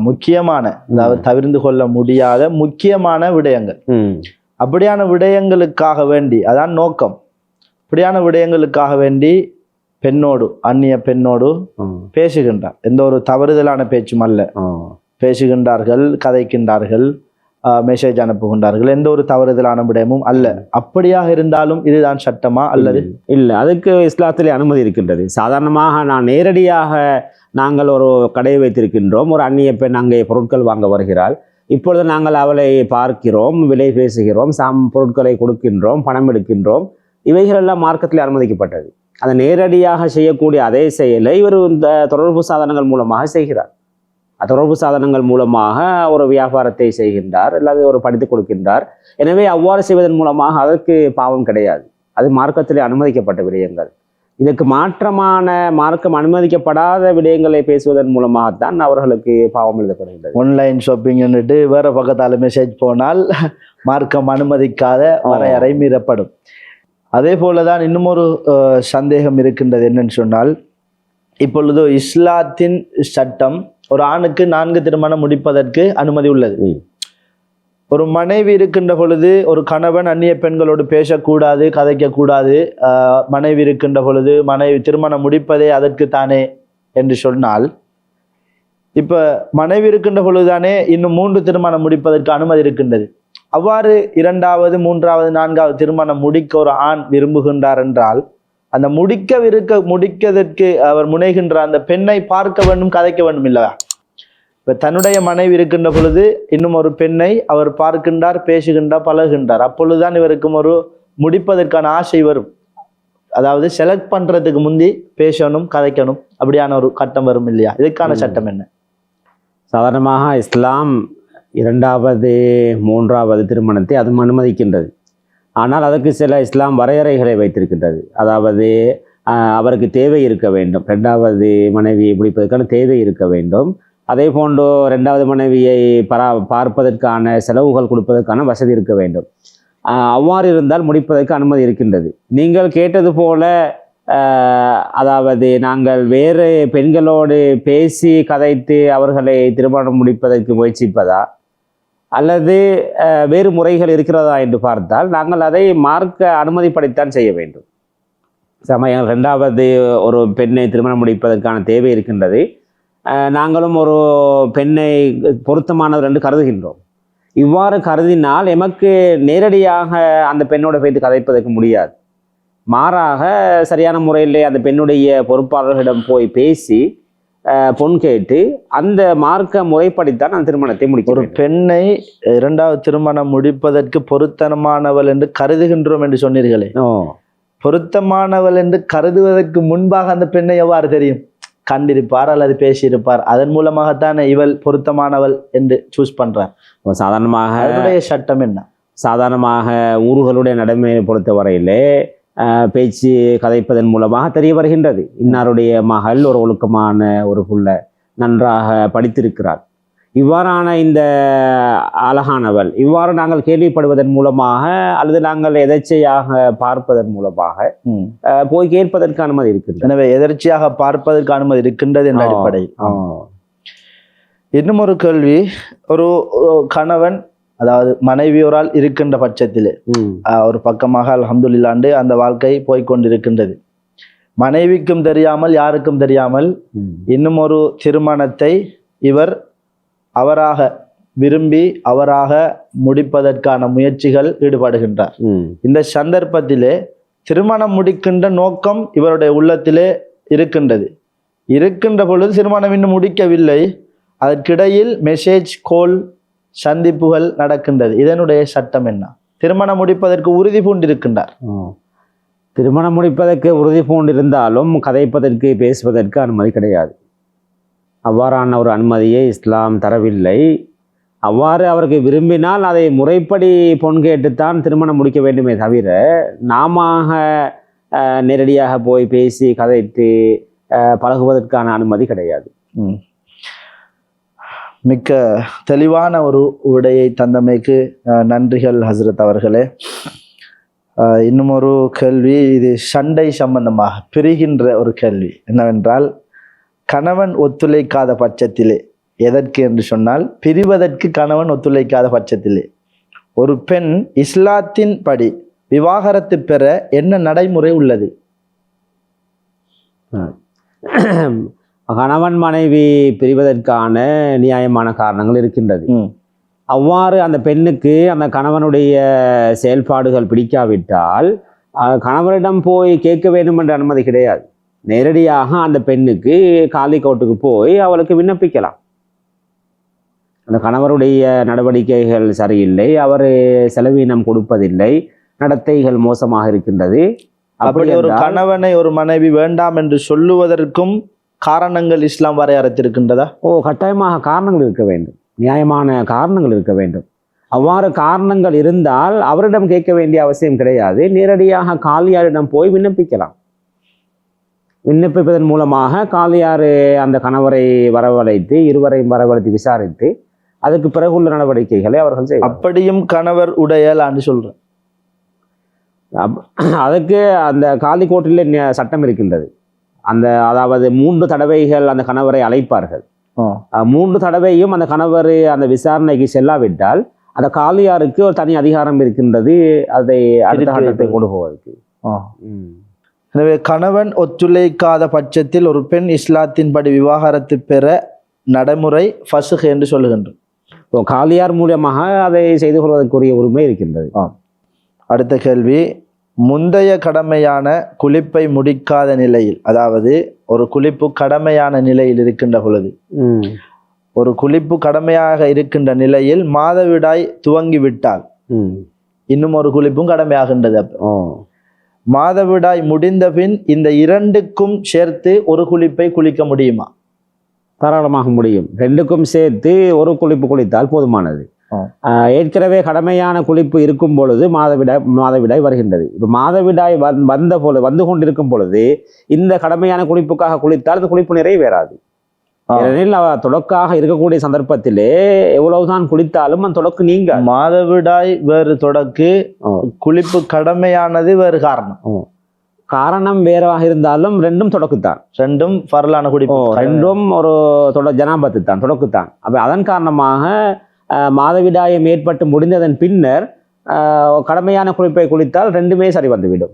முக்கியமான, அதாவது தவிர்த்து கொள்ள முடியாத முக்கியமான விடயங்கள், அப்படியான விடயங்களுக்காக வேண்டி, அதான் நோக்கம், அப்படியான விடயங்களுக்காக வேண்டி பெண்ணோடு அந்நிய பெண்ணோடு பேசுகின்றார். எந்த ஒரு தவறுதலான பேச்சும் அல்ல. பேசுகின்றார்கள், கதைக்கின்றார்கள், மெசேஜ் அனுப்புகின்றார்கள், எந்த ஒரு தவறுதலான விடயமும் அல்ல. அப்படியாக இருந்தாலும் இதுதான் சட்டமா அல்லது இல்லை? அதுக்கு இஸ்லாத்திலே அனுமதி இருக்கின்றது. சாதாரணமாக நான் நேரடியாக நாங்கள் ஒரு கடையை வைத்திருக்கின்றோம், ஒரு அந்நிய பெண் அங்கே பொருட்கள் வாங்க வருகிறாள். இப்பொழுது நாங்கள் அவளை பார்க்கிறோம், விலை பேசுகிறோம், பொருட்களை கொடுக்கின்றோம், பணம் எடுக்கின்றோம். இவைகளெல்லாம் மார்க்கத்தில் அனுமதிக்கப்பட்டது. அதை நேரடியாக செய்யக்கூடிய அதே செயலை இவர் இந்த தொடர்பு சாதனங்கள் மூலமாக செய்கிறார். தொடர்பு சாதனங்கள் மூலமாக ஒரு வியாபாரத்தை செய்கின்றார், அல்லது ஒரு படித்து கொடுக்கின்றார். எனவே அவ்வாறு செய்வதன் மூலமாக அதற்கு பாவம் கிடையாது. அது மார்க்கத்திலே அனுமதிக்கப்பட்ட விடயங்கள். இதற்கு மாற்றமான மார்க்கம் அனுமதிக்கப்படாத விடயங்களை பேசுவதன் மூலமாகத்தான் அவர்களுக்கு பாவம் எழுதப்படுகின்றது. ஆன்லைன் ஷாப்பிங்னுட்டு வேற பக்கத்தால் மெசேஜ் போனால் மார்க்கம் அனுமதிக்காத வரையறை மீறப்படும். அதே போலதான் இன்னும் ஒரு சந்தேகம் இருக்கின்றது. என்னன்னு சொன்னால், இப்பொழுது இஸ்லாத்தின் சட்டம் ஒரு ஆணுக்கு 4 திருமணம் முடிப்பதற்கு அனுமதி உள்ளது. ஒரு மனைவி இருக்கின்ற பொழுது ஒரு கணவன் அந்நிய பெண்களோடு பேசக்கூடாது, கதைக்கக்கூடாது. மனைவி இருக்கின்ற பொழுது மனைவி திருமணம் முடிப்பதே அதற்கு தானே என்று சொன்னால், இப்ப மனைவி இருக்கின்ற பொழுதுதானே இன்னும் 3 திருமணம் முடிப்பதற்கு அனுமதி இருக்கின்றது. அவ்வாறு 2வது 3வது 4வது திருமணம் முடிக்க ஒரு ஆண் விரும்புகின்றார் என்றால், அந்த முடிக்கதற்கு அவர் முனைகின்ற அந்த பெண்ணை பார்க்க வேண்டும், கதைக்க வேண்டும் இல்லவா? இப்ப தன்னுடைய மனைவி இருக்கின்ற பொழுது இன்னும் ஒரு பெண்ணை அவர் பார்க்கின்றார், பேசுகின்றார், பழகுகின்றார். அப்பொழுதுதான் இவருக்கும் ஒரு முடிப்பதற்கான ஆசை வரும். அதாவது செலக்ட் பண்றதுக்கு முந்தி பேசணும், கதைக்கணும், அப்படியான ஒரு கட்டம் வரும் இல்லையா? இதுக்கான சட்டம் என்ன? சாதாரணமாக இஸ்லாம் 2வது 3வது திருமணத்தை அதுவும் அனுமதிக்கின்றது. ஆனால் அதற்கு சில இஸ்லாம் வரையறைகளை வைத்திருக்கின்றது. அதாவது அவருக்கு தேவை இருக்க வேண்டும், 2வது மனைவியை முடிப்பதற்கான தேவை இருக்க வேண்டும். அதே போன்று 2வது மனைவியை பார்ப்பதற்கான செலவுகள் கொடுப்பதற்கான வசதி இருக்க வேண்டும். அவ்வாறு இருந்தால் முடிப்பதற்கு அனுமதி இருக்கின்றது. நீங்கள் கேட்டது போல அதாவது நாங்கள் வேறு பெண்களோடு பேசி கதைத்து அவர்களை திருமணம் முடிப்பதற்கு முயற்சிப்பதா அல்லது வேறு முறைகள் இருக்கிறதா என்று பார்த்தால், நாங்கள் அதை மார்க்க அனுமதிப்படித்தான் செய்ய வேண்டும். சமயம் 2வது ஒரு பெண்ணை திருமணம் முடிப்பதற்கான தேவை இருக்கின்றது. நாங்களும் ஒரு பெண்ணை பொருத்தமானவர் என்று கருதுகின்றோம். இவ்வாறு கருதினால் எமக்கு நேரடியாக அந்த பெண்ணோட போய்த்து கதைப்பதற்கு முடியாது. மாறாக சரியான முறையில் அந்த பெண்ணுடைய பொறுப்பாளர்களிடம் போய் பேசி பொன் கேட்டு அந்த மார்க்க முறைப்படித்தான் அந்த திருமணத்தை முடிக்கும். ஒரு பெண்ணை 2வது திருமணம் முடிப்பதற்கு பொருத்தமானவள் என்று கருதுகின்றோம் என்று சொன்னீர்களே, பொருத்தமானவள் என்று கருதுவதற்கு முன்பாக அந்த பெண்ணை எவ்வாறு தெரியும்? கண்டிருப்பார் அல்லது பேசியிருப்பார், அதன் மூலமாகத்தான் இவள் பொருத்தமானவள் என்று சூஸ் பண்றார். சாதாரணமாக அதனுடைய சட்டம் என்ன? சாதாரணமாக ஊர்களுடைய நடைமுறையை பொறுத்த வரையிலே பேச்சு கதைப்பதன் மூலமாக தெரிய வருகின்றது. இன்னாருடைய மகள் ஒரு ஒழுக்கமான ஒரு புள்ள, நன்றாக படித்திருக்கிறார், இவ்வாறான இந்த அழகானவள், இவ்வாறு நாங்கள் கேள்விப்படுவதன் மூலமாக அல்லது நாங்கள் எதர்ச்சையாக பார்ப்பதன் மூலமாக போய் கேட்பதற்கு அனுமதி இருக்கின்றது. எனவே எதர்ச்சியாக பார்ப்பதற்கு அனுமதி இருக்கின்றது என்ற அடிப்படையில். இன்னும் ஒரு கேள்வி, ஒரு கணவன் அதாவது மனைவியோரால் இருக்கின்ற பட்சத்திலே ஒரு பக்கமாக அல்ஹம்துலில்லாஹ் அந்த வாழ்க்கை போய்கொண்டிருக்கின்றது. மனைவிக்கும் தெரியாமல் யாருக்கும் தெரியாமல் இன்னும் ஒரு திருமணத்தை இவர் அவராக விரும்பி அவராக முடிப்பதற்கான முயற்சிகள் ஈடுபடுகின்றார். இந்த சந்தர்ப்பத்திலே திருமணம் முடிக்கின்ற நோக்கம் இவருடைய உள்ளத்திலே இருக்கின்ற பொழுது திருமணம் இன்னும் முடிக்கவில்லை, அதற்கிடையில் மெசேஜ், கோல், சந்திப்புகள் நடக்கின்றது. இதனுடைய சட்டம் என்ன? திருமணம் முடிப்பதற்கு உறுதி பூண்டிருக்கின்றார். திருமணம் முடிப்பதற்கு உறுதி பூண்டிருந்தாலும் கதைப்பதற்கு பேசுவதற்கு அனுமதி கிடையாது. அவ்வாறான ஒரு அனுமதியை இஸ்லாம் தரவில்லை. அவ்வாறு அவருக்கு விரும்பினால் அதை முறைப்படி பொன் கேட்டுத்தான் திருமணம் முடிக்க வேண்டுமே தவிர நாம நேரடியாக போய் பேசி கதைத்து பழகுவதற்கான அனுமதி கிடையாது. மிக்க தெளிவான ஒரு உடையை தந்தமைக்கு நன்றிகள் ஹஸ்ரத் அவர்களே. இன்னும் ஒரு கேள்வி, இது சண்டை சம்பந்தமாக பிரிகின்ற ஒரு கேள்வி என்னவென்றால், கணவன் ஒத்துழைக்காத பட்சத்திலே, எதற்கு என்று சொன்னால் பிரிவதற்கு கணவன் ஒத்துழைக்காத பட்சத்திலே ஒரு பெண் இஸ்லாத்தின் படி விவாகரத்து பெற என்ன நடைமுறை உள்ளது? கணவன் மனைவி பிரிவதற்கான நியாயமான காரணங்கள் இருக்கின்றது. அவ்வாறு அந்த பெண்ணுக்கு அந்த கணவனுடைய செயல்பாடுகள் பிடிக்காவிட்டால் கணவனிடம் போய் கேட்க வேண்டும் என்ற அனுமதி கிடையாது. நேரடியாக அந்த பெண்ணுக்கு காலி கோர்ட்டுக்கு போய் அவளுக்கு விண்ணப்பிக்கலாம். அந்த கணவருடைய நடவடிக்கைகள் சரியில்லை, அவர் செலவீனம் கொடுப்பதில்லை, நடத்தைகள் மோசமாக இருக்கின்றது. அப்படி ஒரு கணவனை ஒரு மனைவி வேண்டாம் என்று சொல்லுவதற்கும் காரணங்கள் இஸ்லாம் வரையறுத்திருக்கின்றதா? கட்டாயமாக காரணங்கள் இருக்க வேண்டும், நியாயமான காரணங்கள் இருக்க வேண்டும். அவ்வாறு காரணங்கள் இருந்தால் அவரிடம் கேட்க வேண்டிய அவசியம் கிடையாது, நேரடியாக காலியாரிடம் போய் விண்ணப்பிக்கலாம். விண்ணப்பிப்பதன் மூலமாக காலியார் அந்த கணவரை வரவழைத்து இருவரையும் வரவழைத்து விசாரித்து அதுக்கு பிறகுள்ள நடவடிக்கைகளை அவர்கள் செய்வார். அப்படியும் கணவர் உடையலான்னு சொல்றேன். அதுக்கு அந்த காலிக்கோட்டில் சட்டம் இருக்கின்றது. அதாவது 3 தடவைகள் அந்த கணவரை அழைப்பார்கள். 3 தடவையும் அந்த கணவர் அந்த விசாரணைக்கு செல்லாவிட்டால் அந்த காலியாருக்கு ஒரு தனி அதிகாரம் இருக்கின்றது அதை அடுத்த கட்டத்தை கொண்டு போவதற்கு. எனவே கணவன் ஒத்துழைக்காத பட்சத்தில் ஒரு பெண் இஸ்லாத்தின்படி விவாகரத்து பெற நடைமுறை ஃபஸ்ஹ் என்று சொல்லுகின்றோம். இப்போ காலியார் மூலமாக அதை செய்து கொள்வதற்குரிய உரிமை இருக்கின்றது. அடுத்த கேள்வி, முந்தைய கடமையான குளிப்பை முடிக்காத நிலையில், அதாவது ஒரு குளிப்பு கடமையான நிலையில் இருக்கின்ற பொழுது, ஒரு குளிப்பு கடமையாக இருக்கின்ற நிலையில் மாதவிடாய் துவங்கி விட்டால் இன்னும் ஒரு குளிப்பும் கடமையாகின்றது. மாதவிடாய் முடிந்த பின் இந்த 2க்கும் சேர்த்து ஒரு குளிப்பை குளிக்க முடியுமா? தாராளமாக முடியும். 2க்கும் சேர்த்து ஒரு குளிப்பு குளித்தால் போதுமானது. ஏற்கனவே கடமையான குளிப்பு இருக்கும் பொழுது மாதவிடாய் வருகின்றது. இப்போ மாதவிடாய் வந்து கொண்டிருக்கும் பொழுது இந்த கடமையான குளிப்புக்காக குளித்தால் அந்த குளிப்பு நிறைவேறாது. ஏனெனில் தொடக்காக இருக்கக்கூடிய சந்தர்ப்பத்திலே எவ்வளவுதான் குளித்தாலும் அந்த தொடக்கு நீங்க. மாதவிடாய் வேறு தொடக்கு, குளிப்பு கடமையானது வேறு காரணம் வேறாக இருந்தாலும் 2ம் தொடக்குத்தான். 2ம் ஃபர்லான குளிப்பு, 2ம் ஒரு ஜனாபத்து தான், தொடக்குத்தான். அப்போ அதன் காரணமாக மாதவிடாயம் ஏற்பட்டு முடிந்ததன் பின்னர் கடமையான குளிப்பை குளித்தால் 2மே சரி வந்துவிடும்.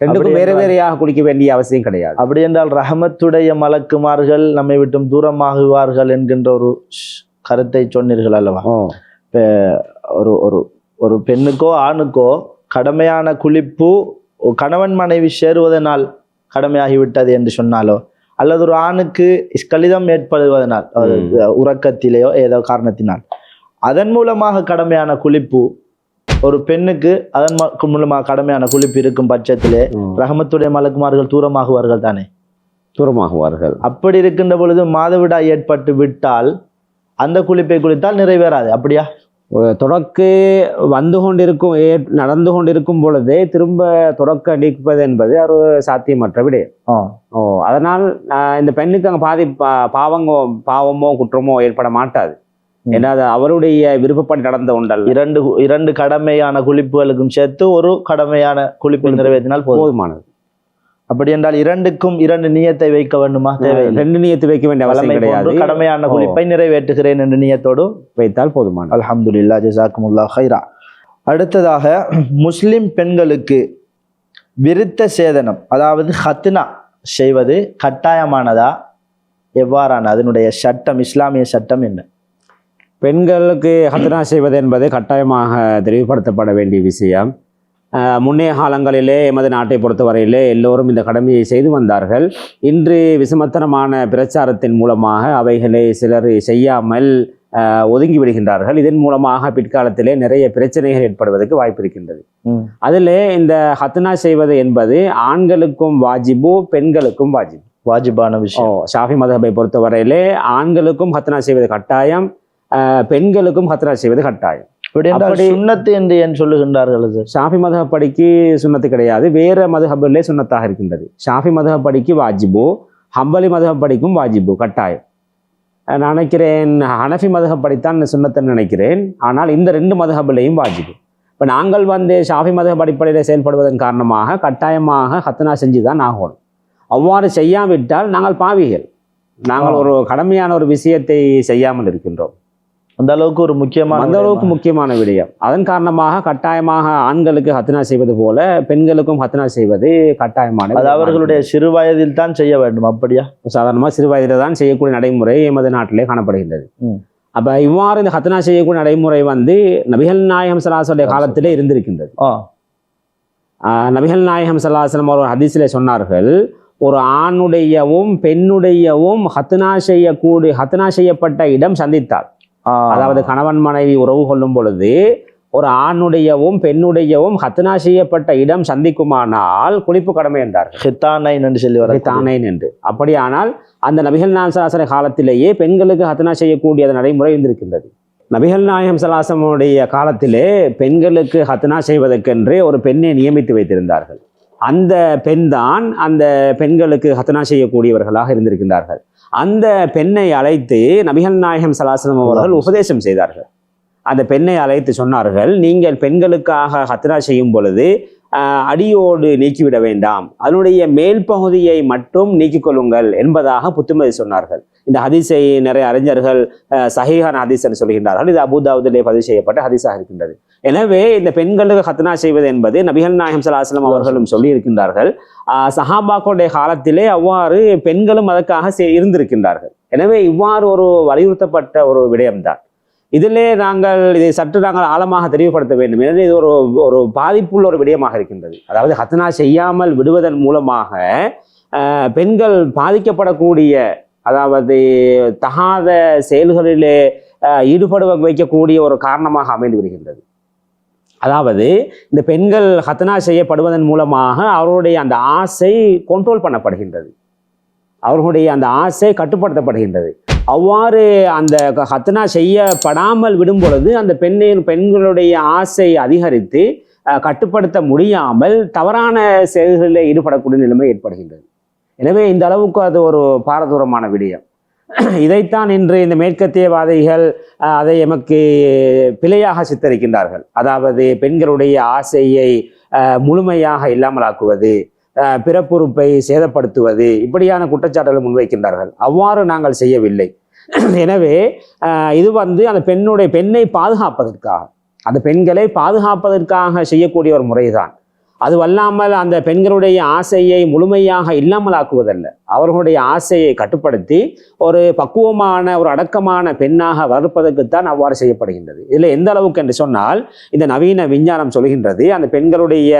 2க்கும் வேறு வேறையாக குளிக்க வேண்டிய அவசியம் கிடையாது. அப்படி என்றால் ரஹமத்துடைய மலக்குமார்கள் நம்மை விட்டும் தூரமாகுவார்கள் என்கின்ற ஒரு கருத்தை சொன்னீர்கள் அல்லவா? ஒரு ஒரு ஒரு பெண்ணுக்கோ ஆணுக்கோ கடமையான குளிப்பு கணவன் மனைவி சேருவதனால் கடமையாகிவிட்டது என்று சொன்னாலோ, அல்லது ஒரு ஆணுக்கு கலிதம் ஏற்படுவதனால் உறக்கத்திலேயோ ஏதோ காரணத்தினால் அதன் மூலமாக கடமையான குளிப்பு ஒரு பெண்ணுக்கு அதன் மூலமாக கடமையான குளிப்பு இருக்கும் பட்சத்திலே ரஹமத்துடைய மலக்குமார்கள் தூரமாகுவார்கள் தானே? தூரமாகுவார்கள். அப்படி இருக்கின்ற பொழுது மாதவிடாய் ஏற்பட்டு விட்டால் அந்த குளிப்பை குளித்தால் நிறைவேறாது. அப்படியா? தொடக்கு நடந்து கொண்டிருக்கும் பொழுதே திரும்ப தொடக்க நீக்குவது என்பது ஒரு சாத்தியமற்ற விடயம். அதனால் இந்த பெண்ணுக்கு அங்கே பாவமோ குற்றமோ ஏற்பட மாட்டாது. ஏன்னா அவருடைய விருப்பப்படி நடந்த ஒன்றல்ல. இரண்டு கடமையான குளிப்புகளுக்கும் சேர்த்து ஒரு கடமையான குளிப்பு நிறைவேற்றினால் போதுமானது. அப்படி என்றால் 2க்கும் 2 நியத்தை வைக்க வேண்டுமா? தேவையில்லை. 2 நியத்து வைக்க வேண்டிய அவசியம் கிடையாது. கடமையான குளிப்பை நிறைவேற்றுகிறேன் என்ற நியத்தோடு வைத்தால் போதுமானது. அல்ஹம்துலில்லாஹ், ஜஸாக்குமுல்லாஹ் ஹைரா. அடுத்ததாக, முஸ்லிம் பெண்களுக்கு விருத்த சேதனம், அதாவது ஹத்னா செய்வது கட்டாயமானதா? எவ்வாறான அதனுடைய சட்டம், இஸ்லாமிய சட்டம் என்ன? பெண்களுக்கு ஹத்னா செய்வது என்பது கட்டாயமாக தெளிவுபடுத்தப்பட வேண்டிய விஷயம். முன்னைய காலங்களிலே எமது நாட்டை பொறுத்தவரையிலே எல்லோரும் இந்த கடமையை செய்து வந்தார்கள். இன்று விசுமத்தனமான பிரச்சாரத்தின் மூலமாக அவைகளை சிலர் செய்யாமல் ஒதுங்கி விடுகின்றார்கள். இதன் மூலமாக பிற்காலத்திலே நிறைய பிரச்சனைகள் ஏற்படுவதற்கு வாய்ப்பு இருக்கின்றது. அதிலே இந்த ஹத்னா செய்வது என்பது ஆண்களுக்கும் வாஜிபு, பெண்களுக்கும் வாஜிபான விஷயம். ஷாஃபி மதஹபை பொறுத்தவரையிலே ஆண்களுக்கும் ஹத்னா செய்வது கட்டாயம், பெண்களுக்கும் ஹத்னா செய்வது கட்டாயம். சுன்னத்து என்று ஏன் சொல்லுகின்றார்கள்? ஷாஃபி மதஹப்படிக்கு சுன்னத்து கிடையாது, வேற மதஹபிலே சுன்னத்தாக இருக்கின்றது. ஷாஃபி மதஹப்படிக்கு வாஜிபு, ஹம்பலி மதஹப்படிக்கும் வாஜிபு கட்டாயம். நான் நினைக்கிறேன் ஹனஃபி மதஹப்படித்தான் சுன்னத்துன்னு நினைக்கிறேன். ஆனால் இந்த 2 மதஹபிலையும் வாஜிபு. இப்போ நாங்கள் ஷாஃபி மதஹப் அடிப்படையில் செயல்படுவதன் காரணமாக கட்டாயமாக ஹத்னா செஞ்சு தான் ஆகணும். அவ்வாறு செய்யாவிட்டால் நாங்கள் பாவிகள். நாங்கள் ஒரு கடமையான ஒரு விஷயத்தை செய்யாமல் இருக்கின்றோம். அந்த அளவுக்கு முக்கியமான விடயம். அதன் காரணமாக கட்டாயமாக ஆண்களுக்கு ஹத்னா செய்வது போல பெண்களுக்கும் ஹத்னா செய்வது கட்டாயமானது. அது அவர்களுடைய சிறு வயதில் தான் செய்ய வேண்டும். அப்படியா? சாதாரணமாக சிறு வயதில் தான் செய்யக்கூடிய நடைமுறை எமது நாட்டிலே காணப்படுகின்றது. அப்போ இவ்வாறு இந்த ஹத்னா செய்யக்கூடிய நடைமுறை நபிகள் நாயகம் ஸல்லல்லாஹு அலைஹி காலத்திலே இருந்திருக்கின்றது. நபிகள் நாயகம் ஸல்லல்லாஹு அலைஹி வஸல்லம் ஒரு ஹதீஸிலே சொன்னார்கள், ஒரு ஆணுடையவும் பெண்ணுடையவும் ஹத்னா செய்யப்பட்ட இடம் சந்தித்தால், அதாவது கணவன் மனைவி உறவு கொள்ளும் பொழுது ஒரு ஆணுடையவும் பெண்ணுடையவும் ஹத்னா செய்யப்பட்ட இடம் சந்திக்குமானால் குளிப்பு கடமை என்றார்கள். ஹித்தானைன் என்று. அப்படியானால் அந்த நபிகள் நாயகம் ஸல்லல்லாஹு அலைஹி காலத்திலேயே பெண்களுக்கு ஹத்னா செய்யக்கூடிய நடைமுறை இருந்திருக்கின்றது. நபிகள் நாயகம் ஸல்லல்லாஹு அலைஹி வஸல்லம் காலத்திலே பெண்களுக்கு ஹத்னா செய்வதற்கென்றே ஒரு பெண்ணை நியமித்து வைத்திருந்தார்கள். அந்த பெண் தான் அந்த பெண்களுக்கு ஹத்னா செய்யக்கூடியவர்களாக இருந்திருக்கின்றார்கள். அந்த பெண்ணை அழைத்து நபிகள் நாயகம் ஸல்லல்லாஹு அலைஹி அவர்கள் உபதேசம் செய்தார்கள். அந்த பெண்ணை அழைத்து சொன்னார்கள், நீங்கள் பெண்களுக்காக ஹத்னா செய்யும் பொழுது அடியோடு நீக்கிவிட வேண்டாம், அதனுடைய மேல் பகுதியை மட்டும் நீக்கிக் கொள்ளுங்கள் என்பதாக புத்துமதி சொன்னார்கள். இந்த ஹதீஸை நிறைய அறிஞர்கள் சஹீஹான ஹதீஸ் என்று சொல்கின்றார்கள். இது அபூதாவுதிலே பதிவு செய்யப்பட்ட ஹதீஸாக இருக்கின்றது. எனவே இந்த பெண்களுக்கு ஹத்னா செய்வது என்பது நபிகள் நாயகம் ஸல்லல்லாஹு அலைஹி அவர்களும் சொல்லி இருக்கின்றார்கள். சஹாபாக்களுடைய காலத்திலே அவ்வாறு பெண்களும் அதற்காக இருந்திருக்கின்றார்கள். எனவே இவ்வாறு ஒரு வலியுறுத்தப்பட்ட ஒரு விடயம்தான். இதிலே இதை சற்று நாங்கள் ஆழமாக தெளிவுபடுத்த வேண்டும். எனவே இது ஒரு பாதிப்புள்ள ஒரு விடயமாக இருக்கின்றது. அதாவது ஹத்னா செய்யாமல் விடுவதன் மூலமாக பெண்கள் பாதிக்கப்படக்கூடிய, அதாவது தகாத செயல்களிலே ஈடுபட வைக்கக்கூடிய ஒரு காரணமாக அமைந்து விடுகின்றது. அதாவது இந்த பெண்கள் ஹத்னா செய்யப்படுவதன் மூலமாக அவர்களுடைய அந்த ஆசை கண்ட்ரோல் பண்ணப்படுகின்றது, அவர்களுடைய அந்த ஆசை கட்டுப்படுத்தப்படுகின்றது. அவ்வாறு அந்த ஹத்னா செய்யப்படாமல் விடும் பொழுது அந்த பெண்களுடைய ஆசை அதிகரித்து கட்டுப்படுத்த முடியாமல் தவறான செயல்களில் ஈடுபடக்கூடிய நிலைமை ஏற்படுகின்றது. எனவே இந்த அளவுக்கு அது ஒரு பாரதூரமான விடயம். இதைத்தான் இன்று இந்த மேற்கத்தியவாதிகள் அதை எமக்கு பிழையாக சித்தரிக்கின்றார்கள். அதாவது பெண்களுடைய ஆசையை முழுமையாக இல்லாமலாக்குவது, பிறப்புறுப்பை சேதப்படுத்துவது, இப்படியான குற்றச்சாட்டுகள் முன்வைக்கின்றார்கள். அவ்வாறு நாங்கள் செய்யவில்லை. எனவே இது அந்த பெண்ணை பாதுகாப்பதற்காக, அந்த பெண்களை பாதுகாப்பதற்காக செய்யக்கூடிய ஒரு முறைதான். அதுவல்லாமல் அந்த பெண்களுடைய ஆசையை முழுமையாக இல்லாமலாக்குவதல்ல, அவர்களுடைய ஆசையை கட்டுப்படுத்தி ஒரு பக்குவமான ஒரு அடக்கமான பெண்ணாக வளர்ப்பதற்குத்தான் அவ்வாறு செய்யப்படுகின்றது. இதில் எந்த அளவுக்கு என்று சொன்னால், இந்த நவீன விஞ்ஞானம் சொல்கின்றது, அந்த பெண்களுடைய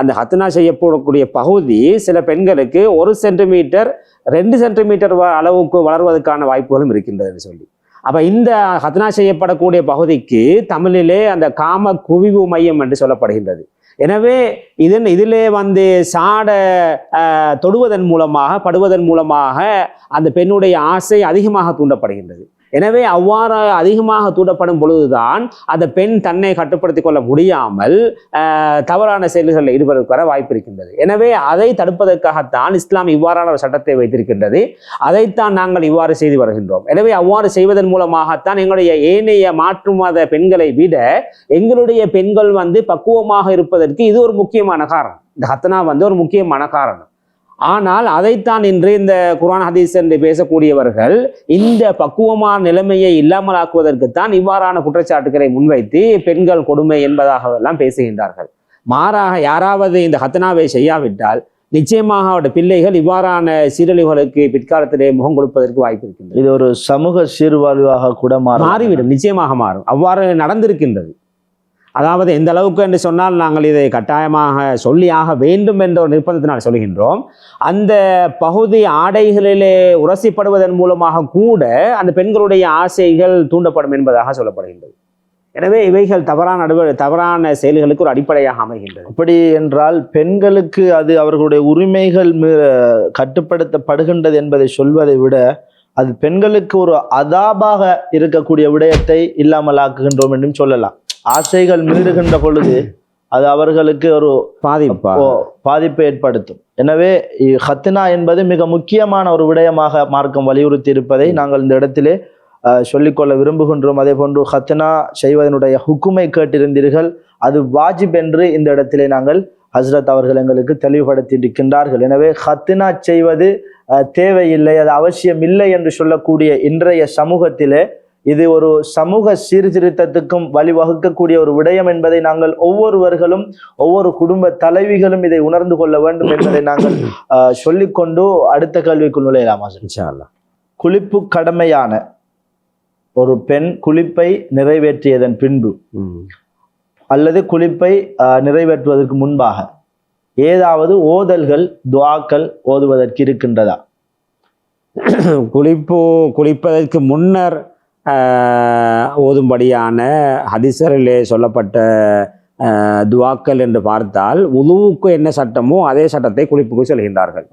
அந்த ஹத்னா செய்யப்படக்கூடிய பகுதி சில பெண்களுக்கு 1 சென்டிமீட்டர் 2 சென்டிமீட்டர் அளவுக்கு வளர்வதற்கான வாய்ப்புகளும் இருக்கின்றது என்று சொல்லி. அப்போ இந்த ஹத்னா செய்யப்படக்கூடிய பகுதிக்கு தமிழிலே அந்த காம குவிவு மையம் என்று சொல்லப்படுகின்றது. எனவே இதிலே சாட தொடுவதன் மூலமாக, படுவதன் மூலமாக அந்த பெண்ணுடைய ஆசை அதிகமாக தூண்டப்படுகின்றது. எனவே அவ்வாறு அதிகமாக தூண்டப்படும் பொழுதுதான் அந்த பெண் தன்னை கட்டுப்படுத்திக் கொள்ள முடியாமல் தவறான செயல்களில் ஈடுபடுவதற்கு வாய்ப்பு இருக்கின்றது. எனவே அதை தடுப்பதற்காகத்தான் இஸ்லாம் இவ்வாறான ஒரு சட்டத்தை வைத்திருக்கின்றது. அதைத்தான் நாங்கள் இவ்வாறு செய்து வருகின்றோம். எனவே அவ்வாறு செய்வதன் மூலமாகத்தான் எங்களுடைய ஏனைய மாற்று மத பெண்களை விட எங்களுடைய பெண்கள் பக்குவமாக இருப்பதற்கு இது ஒரு முக்கியமான காரணம். இந்த ஹத்னா ஒரு முக்கியமான காரணம். ஆனால் அதைத்தான் இன்று இந்த குர்ஆன் ஹதீஸ் என்று பேசக்கூடியவர்கள் இந்த பக்குவமான நிலைமையை இல்லாமலாக்குவதற்குத்தான் இவ்வாறான குற்றச்சாட்டுகளை முன்வைத்து பெண்கள் கொடுமை என்பதாக எல்லாம் பேசுகின்றார்கள். மாறாக யாராவது இந்த ஹத்னாவை செய்யாவிட்டால் நிச்சயமாக அவருடைய பிள்ளைகள் இவ்வாறான சீரழிவுகளுக்கு பிற்காலத்திலே முகம் கொடுப்பதற்கு வாய்ப்பு இருக்கின்றது. இது ஒரு சமூக சீர்வாழ்வாக கூட மாறிவிடும், நிச்சயமாக மாறும். அவ்வாறு நடந்திருக்கின்றது. அதாவது எந்த அளவுக்கு என்று சொன்னால், நாங்கள் இதை கட்டாயமாக சொல்லியாக வேண்டும் என்ற ஒரு நிர்பந்தத்தினால் சொல்கின்றோம். அந்த பகுதி ஆடைகளிலே உரசிப்படுவதன் மூலமாக கூட அந்த பெண்களுடைய ஆசைகள் தூண்டப்படும் என்பதாக சொல்லப்படுகின்றது. எனவே இவைகள் தவறான செயல்களுக்கு ஒரு அடிப்படையாக அமைகின்றது. அப்படி என்றால் பெண்களுக்கு அது அவர்களுடைய உரிமைகள் கட்டுப்படுத்தப்படுகின்றது என்பதை சொல்வதை விட அது பெண்களுக்கு ஒரு அதாபாக இருக்கக்கூடிய விடயத்தை இல்லாமலாக்குகின்றோம் என்றும் சொல்லலாம். ஆசைகள் மீறுகின்ற பொழுது அது அவர்களுக்கு ஒரு பாதிப்பை ஏற்படுத்தும். எனவே ஹத்னா என்பது மிக முக்கியமான ஒரு விடயமாக மார்க்கம் வலியுறுத்தி இருப்பதை நாங்கள் இந்த இடத்திலே சொல்லிக்கொள்ள விரும்புகின்றோம். அதே போன்று ஹத்னா செய்வதனுடைய ஹுக்குமை கேட்டிருந்தீர்கள், அது வாஜிப் என்று இந்த இடத்திலே நாங்கள் ஹஸ்ரத் அவர்கள் எங்களுக்கு தெளிவுபடுத்தி இருக்கின்றார்கள். எனவே ஹத்னா செய்வது தேவையில்லை, அது அவசியம் இல்லை என்று சொல்லக்கூடிய இன்றைய சமூகத்திலே இது ஒரு சமூக சீர்திருத்தத்துக்கும் வழிவகுக்கக்கூடிய ஒரு விடயம் என்பதை நாங்கள் ஒவ்வொருவர்களும், ஒவ்வொரு குடும்ப தலைவிகளும் இதை உணர்ந்து கொள்ள வேண்டும் என்பதை நாங்கள் சொல்லிக்கொண்டு அடுத்த கேள்விக்குள் நுழையலாமா? இன்ஷா அல்லாஹ். குளிப்பு கடமையான ஒரு பெண் குளிப்பை நிறைவேற்றியதன் பின்பு அல்லது குளிப்பை நிறைவேற்றுவதற்கு முன்பாக ஏதாவது ஓதல்கள், துஆக்கள் ஓதுவதற்கு இருக்கின்றதா? குளிப்பதற்கு முன்னர் ஓதும்படியான ஹதீஸ்களிலே சொல்லப்பட்ட துவாக்கள் என்று பார்த்தால், உதுவுக்கு என்ன சட்டமோ அதே சட்டத்தை குளிப்புக்கு சொல்கின்றார்கள்.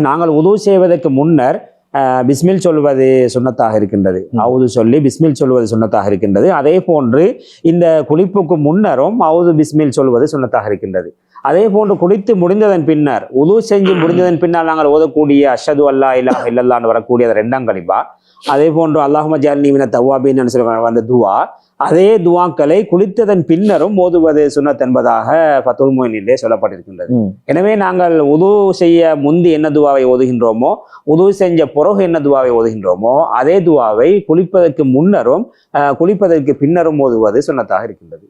நாங்கள் உது செய்வதற்கு முன்னர் பிஸ்மில் சொல்வது சுன்னத்தாக இருக்கின்றது. அவுது சொல்லி பிஸ்மில் சொல்வது சுன்னத்தாக இருக்கின்றது. அதே போன்று இந்த குளிப்புக்கு முன்னரும் அவுது பிஸ்மில் சொல்வது சுன்னத்தாக இருக்கின்றது. அதே போன்று குளித்து முடிந்ததன் பின்னர் உது செஞ்சு முடிந்ததன் பின்னால் நாங்கள் ஓதக்கூடிய அஷ்ஹது அல்லா இலாஹ இல்லல்லாஹ்னு வரக்கூடிய அந்த 2ஆம் கலிமா, அதே போன்று அல்லாஹும்ம ஜஅல்னி மினத் தவ்வாபீன் சொல்ற அந்த துவா, அதே துவாக்களை குளித்ததன் பின்னரும் ஓதுவது சுன்னத் என்பதாக ஃபத்துல் முயினிலே சொல்லப்பட்டிருக்கின்றது. எனவே நாங்கள் உது செய்ய முந்தி என்ன துவாவை ஓதுகின்றோமோ, உது செஞ்ச பிறகு என்ன துவாவை ஓதுகின்றோமோ, அதே துவாவை குளிப்பதற்கு முன்னரும் குளிப்பதற்கு பின்னரும் ஓதுவது சுன்னத்தாக இருக்கின்றது.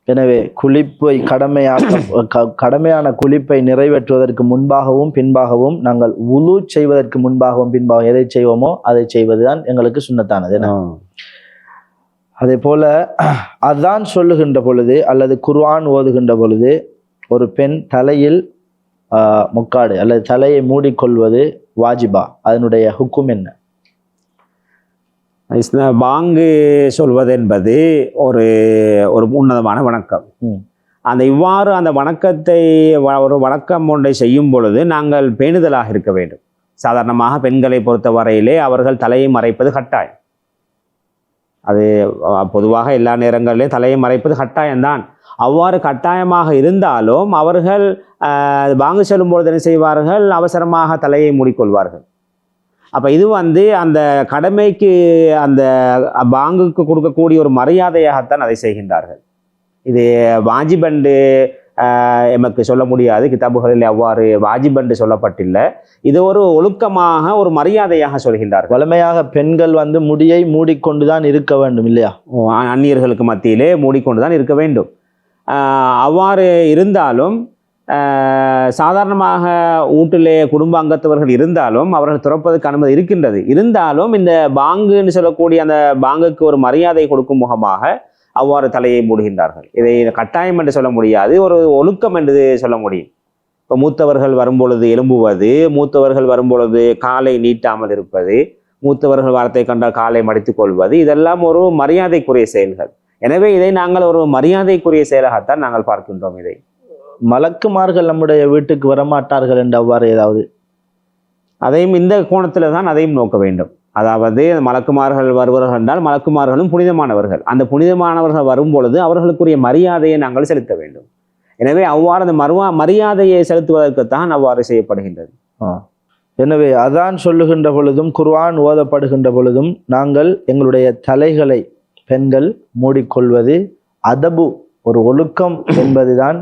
எனவே குளிப்பை கடமையான குளிப்பை நிறைவேற்றுவதற்கு முன்பாகவும் பின்பாகவும் நாங்கள் உலு செய்வதற்கு முன்பாகவும் பின்பாகவும் எதை செய்வோமோ அதை செய்வதுதான் எங்களுக்கு சுன்னத்தானது. அதே போல அதான் சொல்லுகின்ற பொழுது அல்லது குர்ஆன் ஓதுகின்ற பொழுது ஒரு பெண் தலையில் முக்காடு அல்லது தலையை மூடிக்கொள்வது வாஜிபா, அதனுடைய ஹுக்கும் என்ன? பாங்கு சொல்வது என்பது ஒரு ஒரு உன்னதமான வணக்கம். இவ்வாறு அந்த வணக்கத்தை ஒரு வணக்கம் ஒன்றை செய்யும் பொழுது நாங்கள் பேணுதலாக இருக்க வேண்டும். சாதாரணமாக பெண்களை பொறுத்த வரையிலே அவர்கள் தலையை மறைப்பது கட்டாயம். அது பொதுவாக எல்லா நேரங்களிலும் தலையை மறைப்பது கட்டாயம்தான். அவ்வாறு கட்டாயமாக இருந்தாலும் அவர்கள் பாங்கு சொல்லும் பொழுது என்ன செய்வார்கள்? அவசரமாக தலையை மூடிக்கொள்வார்கள். அப்போ இது அந்த கடமைக்கு அந்த பாங்குக்கு கொடுக்கக்கூடிய ஒரு மரியாதையாகத்தான் அதை செய்கின்றார்கள். இது வாஜிபண்டு எமக்கு சொல்ல முடியாது, கிதாபுகளில் அவ்வாறு வாஜிபண்டு சொல்லப்பட்டில்லை. இது ஒரு ஒழுக்கமாக ஒரு மரியாதையாக சொல்கின்றார்கள். வலிமையாக பெண்கள் முடியை மூடிக்கொண்டுதான் இருக்க வேண்டும் இல்லையா? அந்நியர்களுக்கு மத்தியிலே மூடிக்கொண்டுதான் இருக்க வேண்டும். அவ்வாறு இருந்தாலும் சாதாரணமாக வீட்டிலே குடும்ப அங்கத்தவர்கள் இருந்தாலும் அவர்கள் துறப்பதற்கு அனுமதி இருக்கின்றது. இருந்தாலும் இந்த பாங்குன்னு சொல்லக்கூடிய அந்த பாங்குக்கு ஒரு மரியாதை கொடுக்கும் முகமாக அவ்வாறு தலையை மூடுகின்றார்கள். இதை கட்டாயம் என்று சொல்ல முடியாது, ஒரு ஒழுக்கம் என்று சொல்ல முடியும். இப்போ மூத்தவர்கள் வரும்பொழுது எழும்புவது, மூத்தவர்கள் வரும்பொழுது காலை நீட்டாமல் இருப்பது, மூத்தவர்கள் வாரத்தை கண்டால் காலை மடித்துக் கொள்வது, இதெல்லாம் ஒரு மரியாதைக்குரிய செயல்கள். எனவே இதை நாங்கள் ஒரு மரியாதைக்குரிய செயலாகத்தான் நாங்கள் பார்க்கின்றோம். இதை மலக்குமார்கள் நம்முடைய வீட்டுக்கு வரமாட்டார்கள் என்று அவ்வாறு ஏதாவது அதையும் இந்த கோணத்தில் தான் அதையும் நோக்க வேண்டும். அதாவது மலக்குமார்கள் வருவார்கள் என்றால் மலக்குமார்களும் புனிதமானவர்கள். அந்த புனிதமானவர்கள் வரும் பொழுது அவர்களுக்குரிய மரியாதையை நாங்கள் செலுத்த வேண்டும். எனவே அவ்வாறு அந்த மரியாதையை செலுத்துவதற்குத்தான் அவ்வாறு செய்யப்படுகின்றது. எனவே அதான் சொல்லுகின்ற பொழுதும் குர்ஆன் ஓதப்படுகின்ற பொழுதும் நாங்கள் எங்களுடைய தலைகளை பெண்கள் மூடிக்கொள்வது அதபு, ஒரு ஒழுக்கம் என்பதுதான்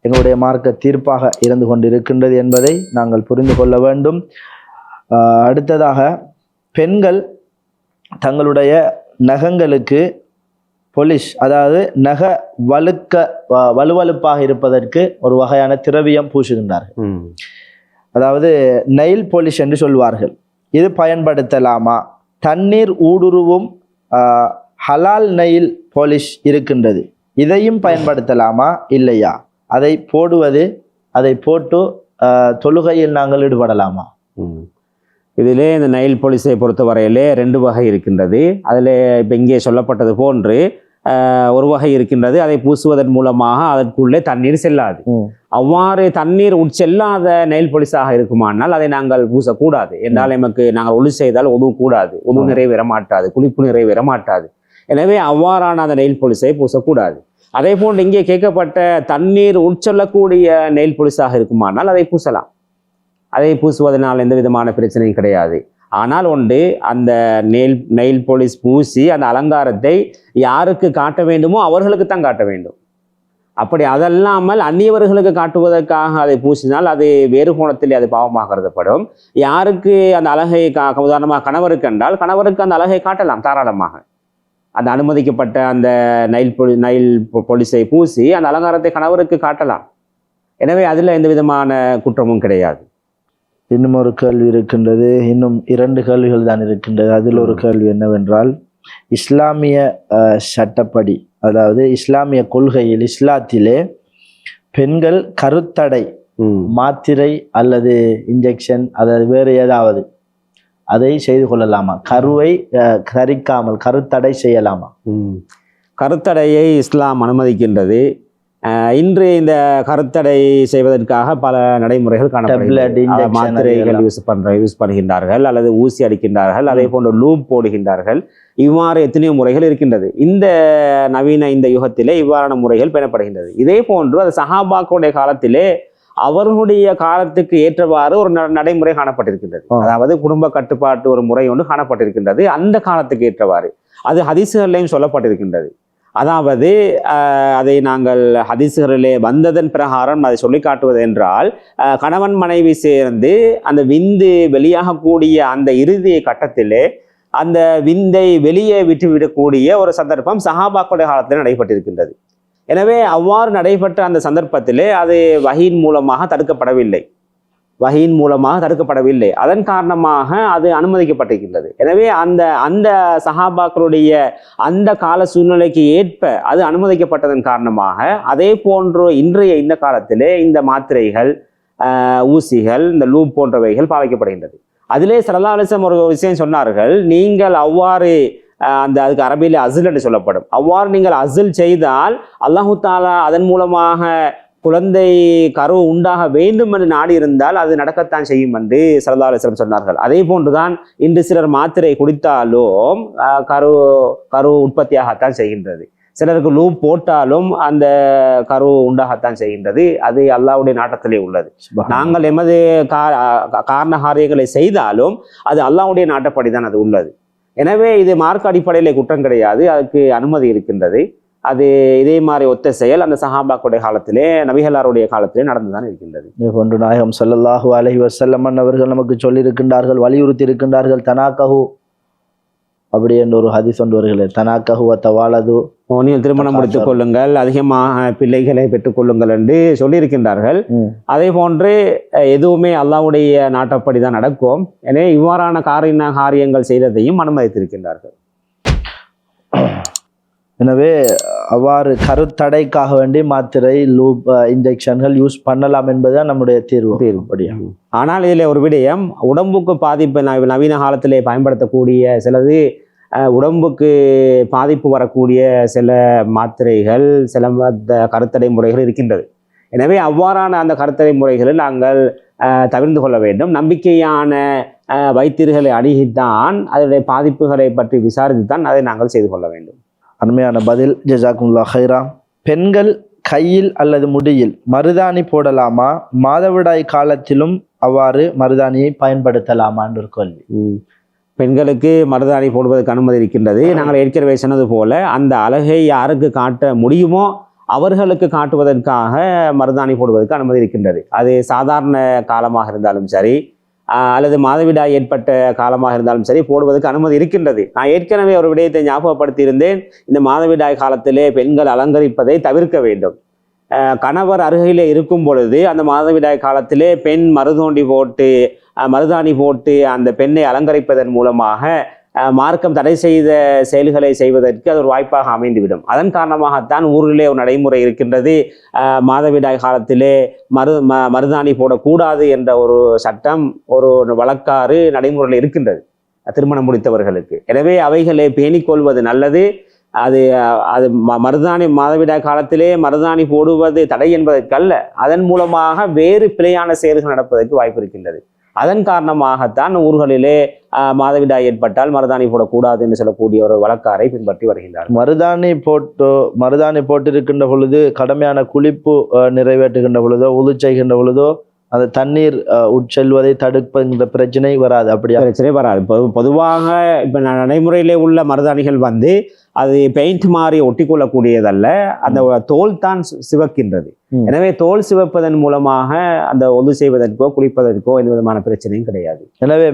எங்களுடைய மார்க்க தீர்ப்பாக இருந்து கொண்டிருக்கின்றது என்பதை நாங்கள் புரிந்து கொள்ள வேண்டும். அடுத்ததாக பெண்கள் தங்களுடைய நகங்களுக்கு பொலிஷ், அதாவது நக வலுவழுப்பாக இருப்பதற்கு ஒரு வகையான திரவியம் பூசுகின்றார்கள். அதாவது நெயில் பாலிஷ் என்று சொல்வார்கள். இது பயன்படுத்தலாமா? தண்ணீர் ஊடுருவும் ஹலால் நெயில் பாலிஷ் இருக்கின்றது, இதையும் பயன்படுத்தலாமா இல்லையா? அதை போட்டு தொழுகையில் நாங்கள் ஈடுபடலாமா? இதிலே இந்த நெயில் பாலிஷை பொறுத்த வரையிலே 2 வகை இருக்கின்றது. அதில் இப்போ இங்கே சொல்லப்பட்டது போன்று ஒரு வகை இருக்கின்றது, அதை பூசுவதன் மூலமாக அதற்குள்ளே தண்ணீர் செல்லாது. அவ்வாறு தண்ணீர் உட்செல்லாத நெயில் பாலிஷாக இருக்குமானால் அதை நாங்கள் பூசக்கூடாது. என்றால் நமக்கு நாங்கள் ஒளி செய்தால் உதவு கூடாது, உதவு நிறைவேற மாட்டாது, குளிப்பு நிறைவேற மாட்டாது. எனவே அவ்வாறான அந்த நெயில் பாலிஷை பூசக்கூடாது. அதே போன்று இங்கே கேட்கப்பட்ட தண்ணீர் உட்சொல்லக்கூடிய நெயில் பாலிஷாக இருக்குமானால் அதை பூசலாம். அதை பூசுவதனால் எந்த விதமான பிரச்சனையும் கிடையாது. ஆனால் அந்த நெயில் பாலிஷ் பூசி அந்த அலங்காரத்தை யாருக்கு காட்ட வேண்டுமோ அவர்களுக்கு தான் காட்ட வேண்டும். அப்படி அதல்லாமல் அந்நியவர்களுக்கு காட்டுவதற்காக அதை பூசினால் அது வேறு கோணத்தில் அது பாவமாக கருதப்படும். யாருக்கு அந்த அழகை உதாரணமாக கணவருக்கு என்றால் கணவருக்கு அந்த அழகை காட்டலாம் தாராளமாக. அந்த அனுமதிக்கப்பட்ட அந்த நெயில் பாலிஷை பூசி அந்த அலங்காரத்தை கணவருக்கு காட்டலாம். எனவே அதில் எந்த விதமான குற்றமும் கிடையாது. இன்னும் ஒரு கேள்வி இருக்கின்றது, இன்னும் 2 கேள்விகள் தான் இருக்கின்றது. அதில் ஒரு கேள்வி என்னவென்றால், இஸ்லாமிய சட்டப்படி, அதாவது இஸ்லாமிய கொள்கையில் இஸ்லாத்திலே பெண்கள் கருத்தடை மாத்திரை அல்லது இன்ஜெக்ஷன் அதாவது வேறு ஏதாவது அதை செய்து கொள்ளலாமா? கருவை கரிக்காமல் கருத்தடை செய்யலாமா? கருத்தடையை இஸ்லாம் அனுமதிக்கின்றது. இன்று இந்த கருத்தடை செய்வதற்காக பல நடைமுறைகள் காணப்படுகிறது. மாத்திரைகள் யூஸ் பண்ணுகின்றார்கள் அல்லது ஊசி அடிக்கின்றார்கள், அதே போன்று லூப் போடுகின்றார்கள். இவ்வாறு எத்தனையோ முறைகள் இருக்கின்றது. இந்த நவீன இந்த யுகத்திலே இவ்வாறான முறைகள் பெறப்படுகின்றது. இதே போன்று அது சஹாபாக்களுடைய காலத்திலே அவர்களுடைய காலத்துக்கு ஏற்றவாறு ஒரு நடைமுறை காணப்பட்டிருக்கின்றது. அதாவது குடும்ப கட்டுப்பாட்டு ஒரு முறை ஒன்று காணப்பட்டிருக்கின்றது அந்த காலத்துக்கு ஏற்றவாறு. அது ஹதீசுகளிலேயும் சொல்லப்பட்டிருக்கின்றது. அதாவது அதை நாங்கள் ஹதீசுகளிலே வந்ததன் பிரகாரம் அதை சொல்லி காட்டுவது என்றால், கணவன் மனைவி சேர்ந்து அந்த விந்து வெளியாகக்கூடிய அந்த இறுதி கட்டத்திலே அந்த விந்தை வெளியே விட்டுவிடக்கூடிய ஒரு சந்தர்ப்பம் சஹாபாக்களுடைய காலத்தில் நடைபெற்றிருக்கின்றது. எனவே அவ்வாறு நடைபெற்ற அந்த சந்தர்ப்பத்திலே அது வஹீன் மூலமாக தடுக்கப்படவில்லை. அதன் காரணமாக அது அனுமதிக்கப்பட்டிருக்கின்றது. எனவே அந்த சஹாபாக்களுடைய அந்த கால சூழ்நிலைக்கு ஏற்ப அது அனுமதிக்கப்பட்டதன் காரணமாக அதே போன்று இன்றைய இந்த காலத்திலே இந்த மாத்திரைகள், ஊசிகள், இந்த லூப் போன்றவைகள் பாவிக்கப்படுகின்றது. அதிலே ஸல்லல்லாஹு அலைஹி வஸல்லம் ஒரு விஷயம் சொன்னார்கள், நீங்கள் அவ்வாறு அதுக்கு அரபியிலே அசுல் என்று சொல்லப்படும், அவ்வாறு நீங்கள் அசுல் செய்தால் அல்லாஹு தாலா அதன் மூலமாக குழந்தை கரு உண்டாக வேண்டும் என்று நாடி இருந்தால் அது நடக்கத்தான் செய்யும் என்று ஸல்லல்லாஹு அலைஹி வஸல்லம் சொன்னார்கள். அதே போன்றுதான் இன்று சிலர் மாத்திரை குடித்தாலும் கரு உற்பத்தியாகத்தான் செய்கின்றது. சிலருக்கு லூப் போட்டாலும் அந்த கரு உண்டாகத்தான் செய்கின்றது. அது அல்லாஹ்வுடைய நாட்டத்திலே உள்ளது. நாங்கள் எமது காரண காரியங்களை செய்தாலும் அது அல்லாஹ்வுடைய நாட்டப்படிதான் அது உள்ளது. எனவே இது மார்க்க அடிப்படையிலே குற்றம் கிடையாது, அதுக்கு அனுமதி இருக்கின்றது. அது இதே மாதிரி ஒத்த செயல் அந்த சஹாபாக்களுடைய காலத்திலே, நபிகளாருடைய காலத்திலே நடந்துதான் இருக்கின்றது. ஒன்று நாயகம் ஸல்லல்லாஹு அலைஹி வஸல்லம் அவர்கள் நமக்கு சொல்லியிருக்கின்றார்கள், வலியுறுத்தி இருக்கின்றார்கள், தனாக்கஹு அப்படி என்ற ஒரு ஹதீஸ் ஒன்று வருகிறது. தனாக்கஹு வத்தவாலது, நீங்கள் திருமணம் முடித்துக் கொள்ளுங்கள், அதிகமாக பிள்ளைகளை பெற்றுக்கொள்ளுங்கள் என்று சொல்லியிருக்கின்றார்கள். அதே போன்று எதுவுமே அல்லாஹ்வுடைய நாட்டப்படிதான் நடக்கும். எனவே இவ்வாறான காரியங்கள் செய்ததையும் அனுமதித்திருக்கின்றார்கள். எனவே அவ்வாறு கருத்தடைக்காக வேண்டி மாத்திரை, லூப், இன்ஜெக்ஷன்கள் யூஸ் பண்ணலாம் என்பதுதான் நம்முடைய தீர்வு. ஆனால் இதில் ஒரு விடயம், உடம்புக்கு பாதிப்பு நவீன காலத்திலே பயன்படுத்தக்கூடிய சிலது உடம்புக்கு பாதிப்பு வரக்கூடிய சில மாத்திரைகள், சில கருத்தடை முறைகள் இருக்கின்றது. எனவே அவ்வாறான அந்த கருத்தடை முறைகளை நாங்கள் தவிர்த்து கொள்ள வேண்டும். நம்பிக்கையான வைத்தியர்களை அணுகித்தான் அதனுடைய பாதிப்புகளை பற்றி விசாரித்துத்தான் அதை நாங்கள் செய்து கொள்ள வேண்டும். அருமையான பதில், ஜஸாக்குமுல்லாஹ் ஹைரா. பெண்கள் கையில் அல்லது முடியில் மருதாணி போடலாமா, மாதவிடாய் காலத்திலும் அவ்வாறு மருதாணியை பயன்படுத்தலாமா என்ற ஒரு கேள்வி. பெண்களுக்கு மருதாணி போடுவதற்கு அனுமதி இருக்கின்றது. நாங்கள் ஏற்கனவே சொன்னது போல அந்த அழகை யாருக்கு காட்ட முடியுமோ அவர்களுக்கு காட்டுவதற்காக மருதாணி போடுவதற்கு அனுமதி இருக்கின்றது. அது சாதாரண காலமாக இருந்தாலும் சரி, அல்லது மாதவிடாய் ஏற்பட்ட காலமாக இருந்தாலும் சரி, போடுவதற்கு அனுமதி இருக்கின்றது. நான் ஏற்கனவே ஒரு விடயத்தை ஞாபகப்படுத்தி இருந்தேன். இந்த மாதவிடாய் காலத்திலே பெண்கள் அலங்கரிப்பதை தவிர்க்க வேண்டும். கணவர் அருகிலே இருக்கும் பொழுது அந்த மாதவிடாய் காலத்திலே பெண் மருதாணி போட்டு அந்த பெண்ணை அலங்கரிப்பதன் மூலமாக மார்க்கம் தடை செய்த செயல்களை செய்வதற்கு அது ஒரு வாய்ப்பாக அமைந்துவிடும். அதன் காரணமாகத்தான் ஊரிலே ஒரு நடைமுறை இருக்கின்றது, மாதவிடாய் காலத்திலே மருதாணி போடக்கூடாது என்ற ஒரு சட்டம், ஒரு வழக்காறு நடைமுறையில் இருக்கின்றது திருமணம் முடித்தவர்களுக்கு. எனவே அவைகளை பேணிக்கொள்வது நல்லது. அது மாதவிடாய் காலத்திலே மருதாணி போடுவது தடை என்பதற்கல்ல, அதன் மூலமாக வேறு பிழையான செயல்கள் நடப்பதற்கு வாய்ப்பு இருக்கின்றது. அதன் காரணமாகத்தான் ஊர்களிலே மாதவிடாய் ஏற்பட்டால் மருதாணி போடக்கூடாது என்று சொல்லக்கூடிய ஒரு வழக்காரை பின்பற்றி வருகின்றார். மருதாணி போட்டிருக்கின்ற பொழுது, கடுமையான குளிப்பு நிறைவேற்றுகின்ற பொழுதோ, உது செய்கின்ற பொழுதோ அந்த தண்ணீர் உட்செல்வதை தடுப்புங்கிற பிரச்சனை வராது. அப்படியா? பிரச்சனை வராது. பொதுவாக இப்போ நடைமுறையிலே உள்ள மருதாணிகள் அது பெயிண்ட் மாதிரி ஒட்டிக்கொள்ளக்கூடியதல்ல, அந்த தோல் தான் சிவக்கின்றது. எனவே தோல் சிவப்பதன் மூலமாக அந்த ஒது செய்வதற்கோ குளிப்பதற்கோ எந்த விதமான பிரச்சனையும் கிடையாது. எனவே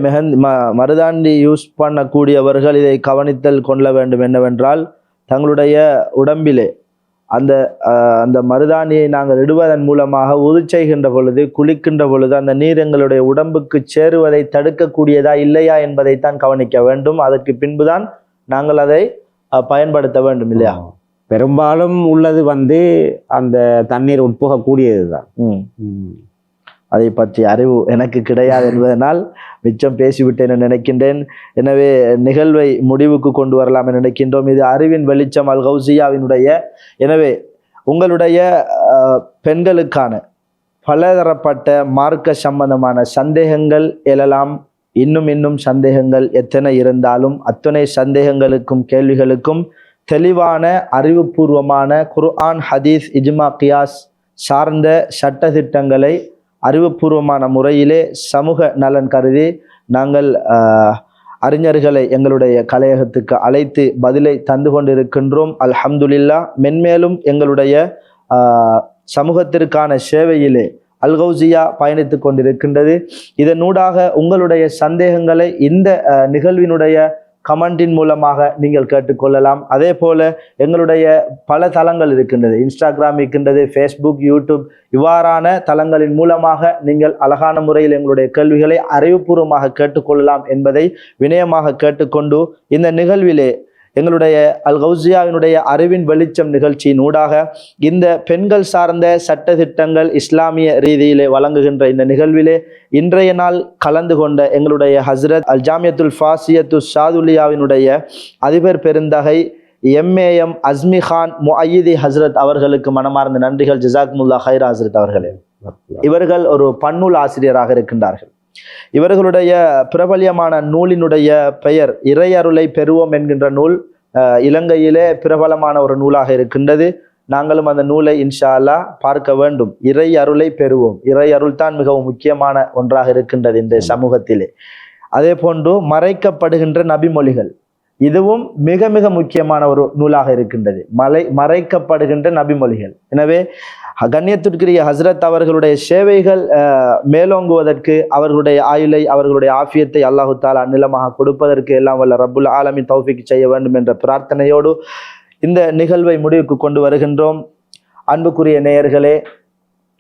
மருதாணி யூஸ் பண்ணக்கூடியவர்கள் இதை கவனித்தல் கொள்ள வேண்டும். என்னவென்றால், தங்களுடைய உடம்பிலே அந்த மருதாணியை நாங்கள் இடுவதன் மூலமாக உது செய்கின்ற பொழுது, குளிக்கின்ற பொழுது அந்த நீர் எங்களுடைய உடம்புக்கு சேருவதை தடுக்கக்கூடியதா இல்லையா என்பதைத்தான் கவனிக்க வேண்டும். அதற்கு பின்புதான் நாங்கள் அதை பயன்படுத்த வேண்டும், இல்லையா? பெரும்பாலும் உள்ளது அந்த தண்ணீர் உட்புகக்கூடியது தான். அதை பற்றி அறிவு எனக்கு கிடையாது என்பதனால் மிச்சம் பேசிவிட்டேன் என நினைக்கின்றேன். எனவே நிகழ்வை முடிவுக்கு கொண்டு வரலாம் என நினைக்கின்றோம். இது அறிவின் வெளிச்சம் அல் கௌசியாவினுடைய. எனவே உங்களுடைய பெண்களுக்கான பலதரப்பட்ட மார்க்க சம்பந்தமான சந்தேகங்கள் எழலாம். இன்னும் சந்தேகங்கள் எத்தனை இருந்தாலும் அத்தனை சந்தேகங்களுக்கும் கேள்விகளுக்கும் தெளிவான அறிவுபூர்வமான குர்ஆன் ஹதீஸ் இஜ்மா கியாஸ் சார்ந்த சட்டதிட்டங்களை அறிவுபூர்வமான முறையிலே சமூக நலன் கருதி நாங்கள் அறிஞர்களை எங்களுடைய கலையகத்துக்கு அழைத்து பதிலை தந்து கொண்டிருக்கின்றோம். அல்ஹம்துலில்லாஹ். மென்மேலும் எங்களுடைய சமூகத்திற்கான சேவையிலே அல்கௌசியா பயணித்து கொண்டிருக்கின்றது. இதனூடாக உங்களுடைய சந்தேகங்களை இந்த நிகழ்வினுடைய கமெண்டின் மூலமாக நீங்கள் கேட்டுக்கொள்ளலாம். அதே போல எங்களுடைய பல தளங்கள் இருக்கின்றது. இன்ஸ்டாகிராம் இருக்கின்றது, ஃபேஸ்புக், யூடியூப், இவ்வாறான தளங்களின் மூலமாக நீங்கள் அழகான முறையில் எங்களுடைய கேள்விகளை அறிவுபூர்வமாக கேட்டுக்கொள்ளலாம் என்பதை வினயமாக கேட்டுக்கொண்டு இந்த நிகழ்விலே எங்களுடைய அல்கௌசியாவினுடைய அறிவின் வெளிச்சம் நிகழ்ச்சியின் ஊடாக இந்த பெண்கள் சார்ந்த சட்டதிட்டங்கள் இஸ்லாமிய ரீதியிலே வழங்குகின்ற இந்த நிகழ்விலே இன்றைய நாள் கலந்து கொண்ட எங்களுடைய ஹஸ்ரத் அல் ஜாமியத்துல் ஃபாசியத்து ஷாதுலியாவினுடைய அதிபர் பெருந்தகை MAM அஸ்மி கான் முஅய்யிதி ஹஸ்ரத் அவர்களுக்கு மனமார்ந்த நன்றிகள். ஜஸாக்குமுல்லா ஹைர் ஹஸ்ரத் அவர்களே. இவர்கள் ஒரு பன்னூல் ஆசிரியராக இருக்கின்றார்கள். இவர்களுடைய பிரபல்யமான நூலினுடைய பெயர் இறையருளை பெறுவோம் என்கின்ற நூல் இலங்கையிலே பிரபலமான ஒரு நூலாக இருக்கின்றது. நாங்களும் அந்த நூலை இன்ஷா அல்லாஹ் பார்க்க வேண்டும். இறை அருளை பெறுவோம். இறை அருள் தான் மிகவும் முக்கியமான ஒன்றாக இருக்கின்றது இந்த சமூகத்திலே. அதே போன்று மறைக்கப்படுகின்ற நபிமொழிகள், இதுவும் மிக மிக முக்கியமான ஒரு நூலாக இருக்கின்றது. மறைக்கப்படுகின்ற நபிமொழிகள். எனவே கண்ணியத்திற்குரிய ஹஸ்ரத் அவர்களுடைய சேவைகள் மேலோங்குவதற்கு, அவர்களுடைய ஆயுளை, அவர்களுடைய ஆஃபியத்தை அல்லாஹு தாலா அந்நிலமாக கொடுப்பதற்கு எல்லாம் வல்ல ரப்புல் ஆலமீன் தௌஃபீக் செய்ய வேண்டும் என்ற பிரார்த்தனையோடு இந்த நிகழ்வை முடிவுக்கு கொண்டு வருகின்றோம். அன்புக்குரிய நேயர்களே,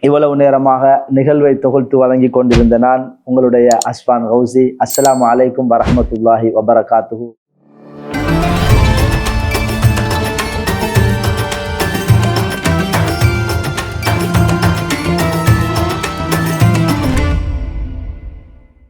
இவ்வளவு நேரமாக நிகழ்வை தொகுத்து வழங்கி கொண்டிருந்த நான் உங்களுடைய அஸ்ஃபான் கௌசி. அஸ்ஸலாமு அலைக்கும் வரஹ்மத்துல்லாஹி வபரகாத்துஹு.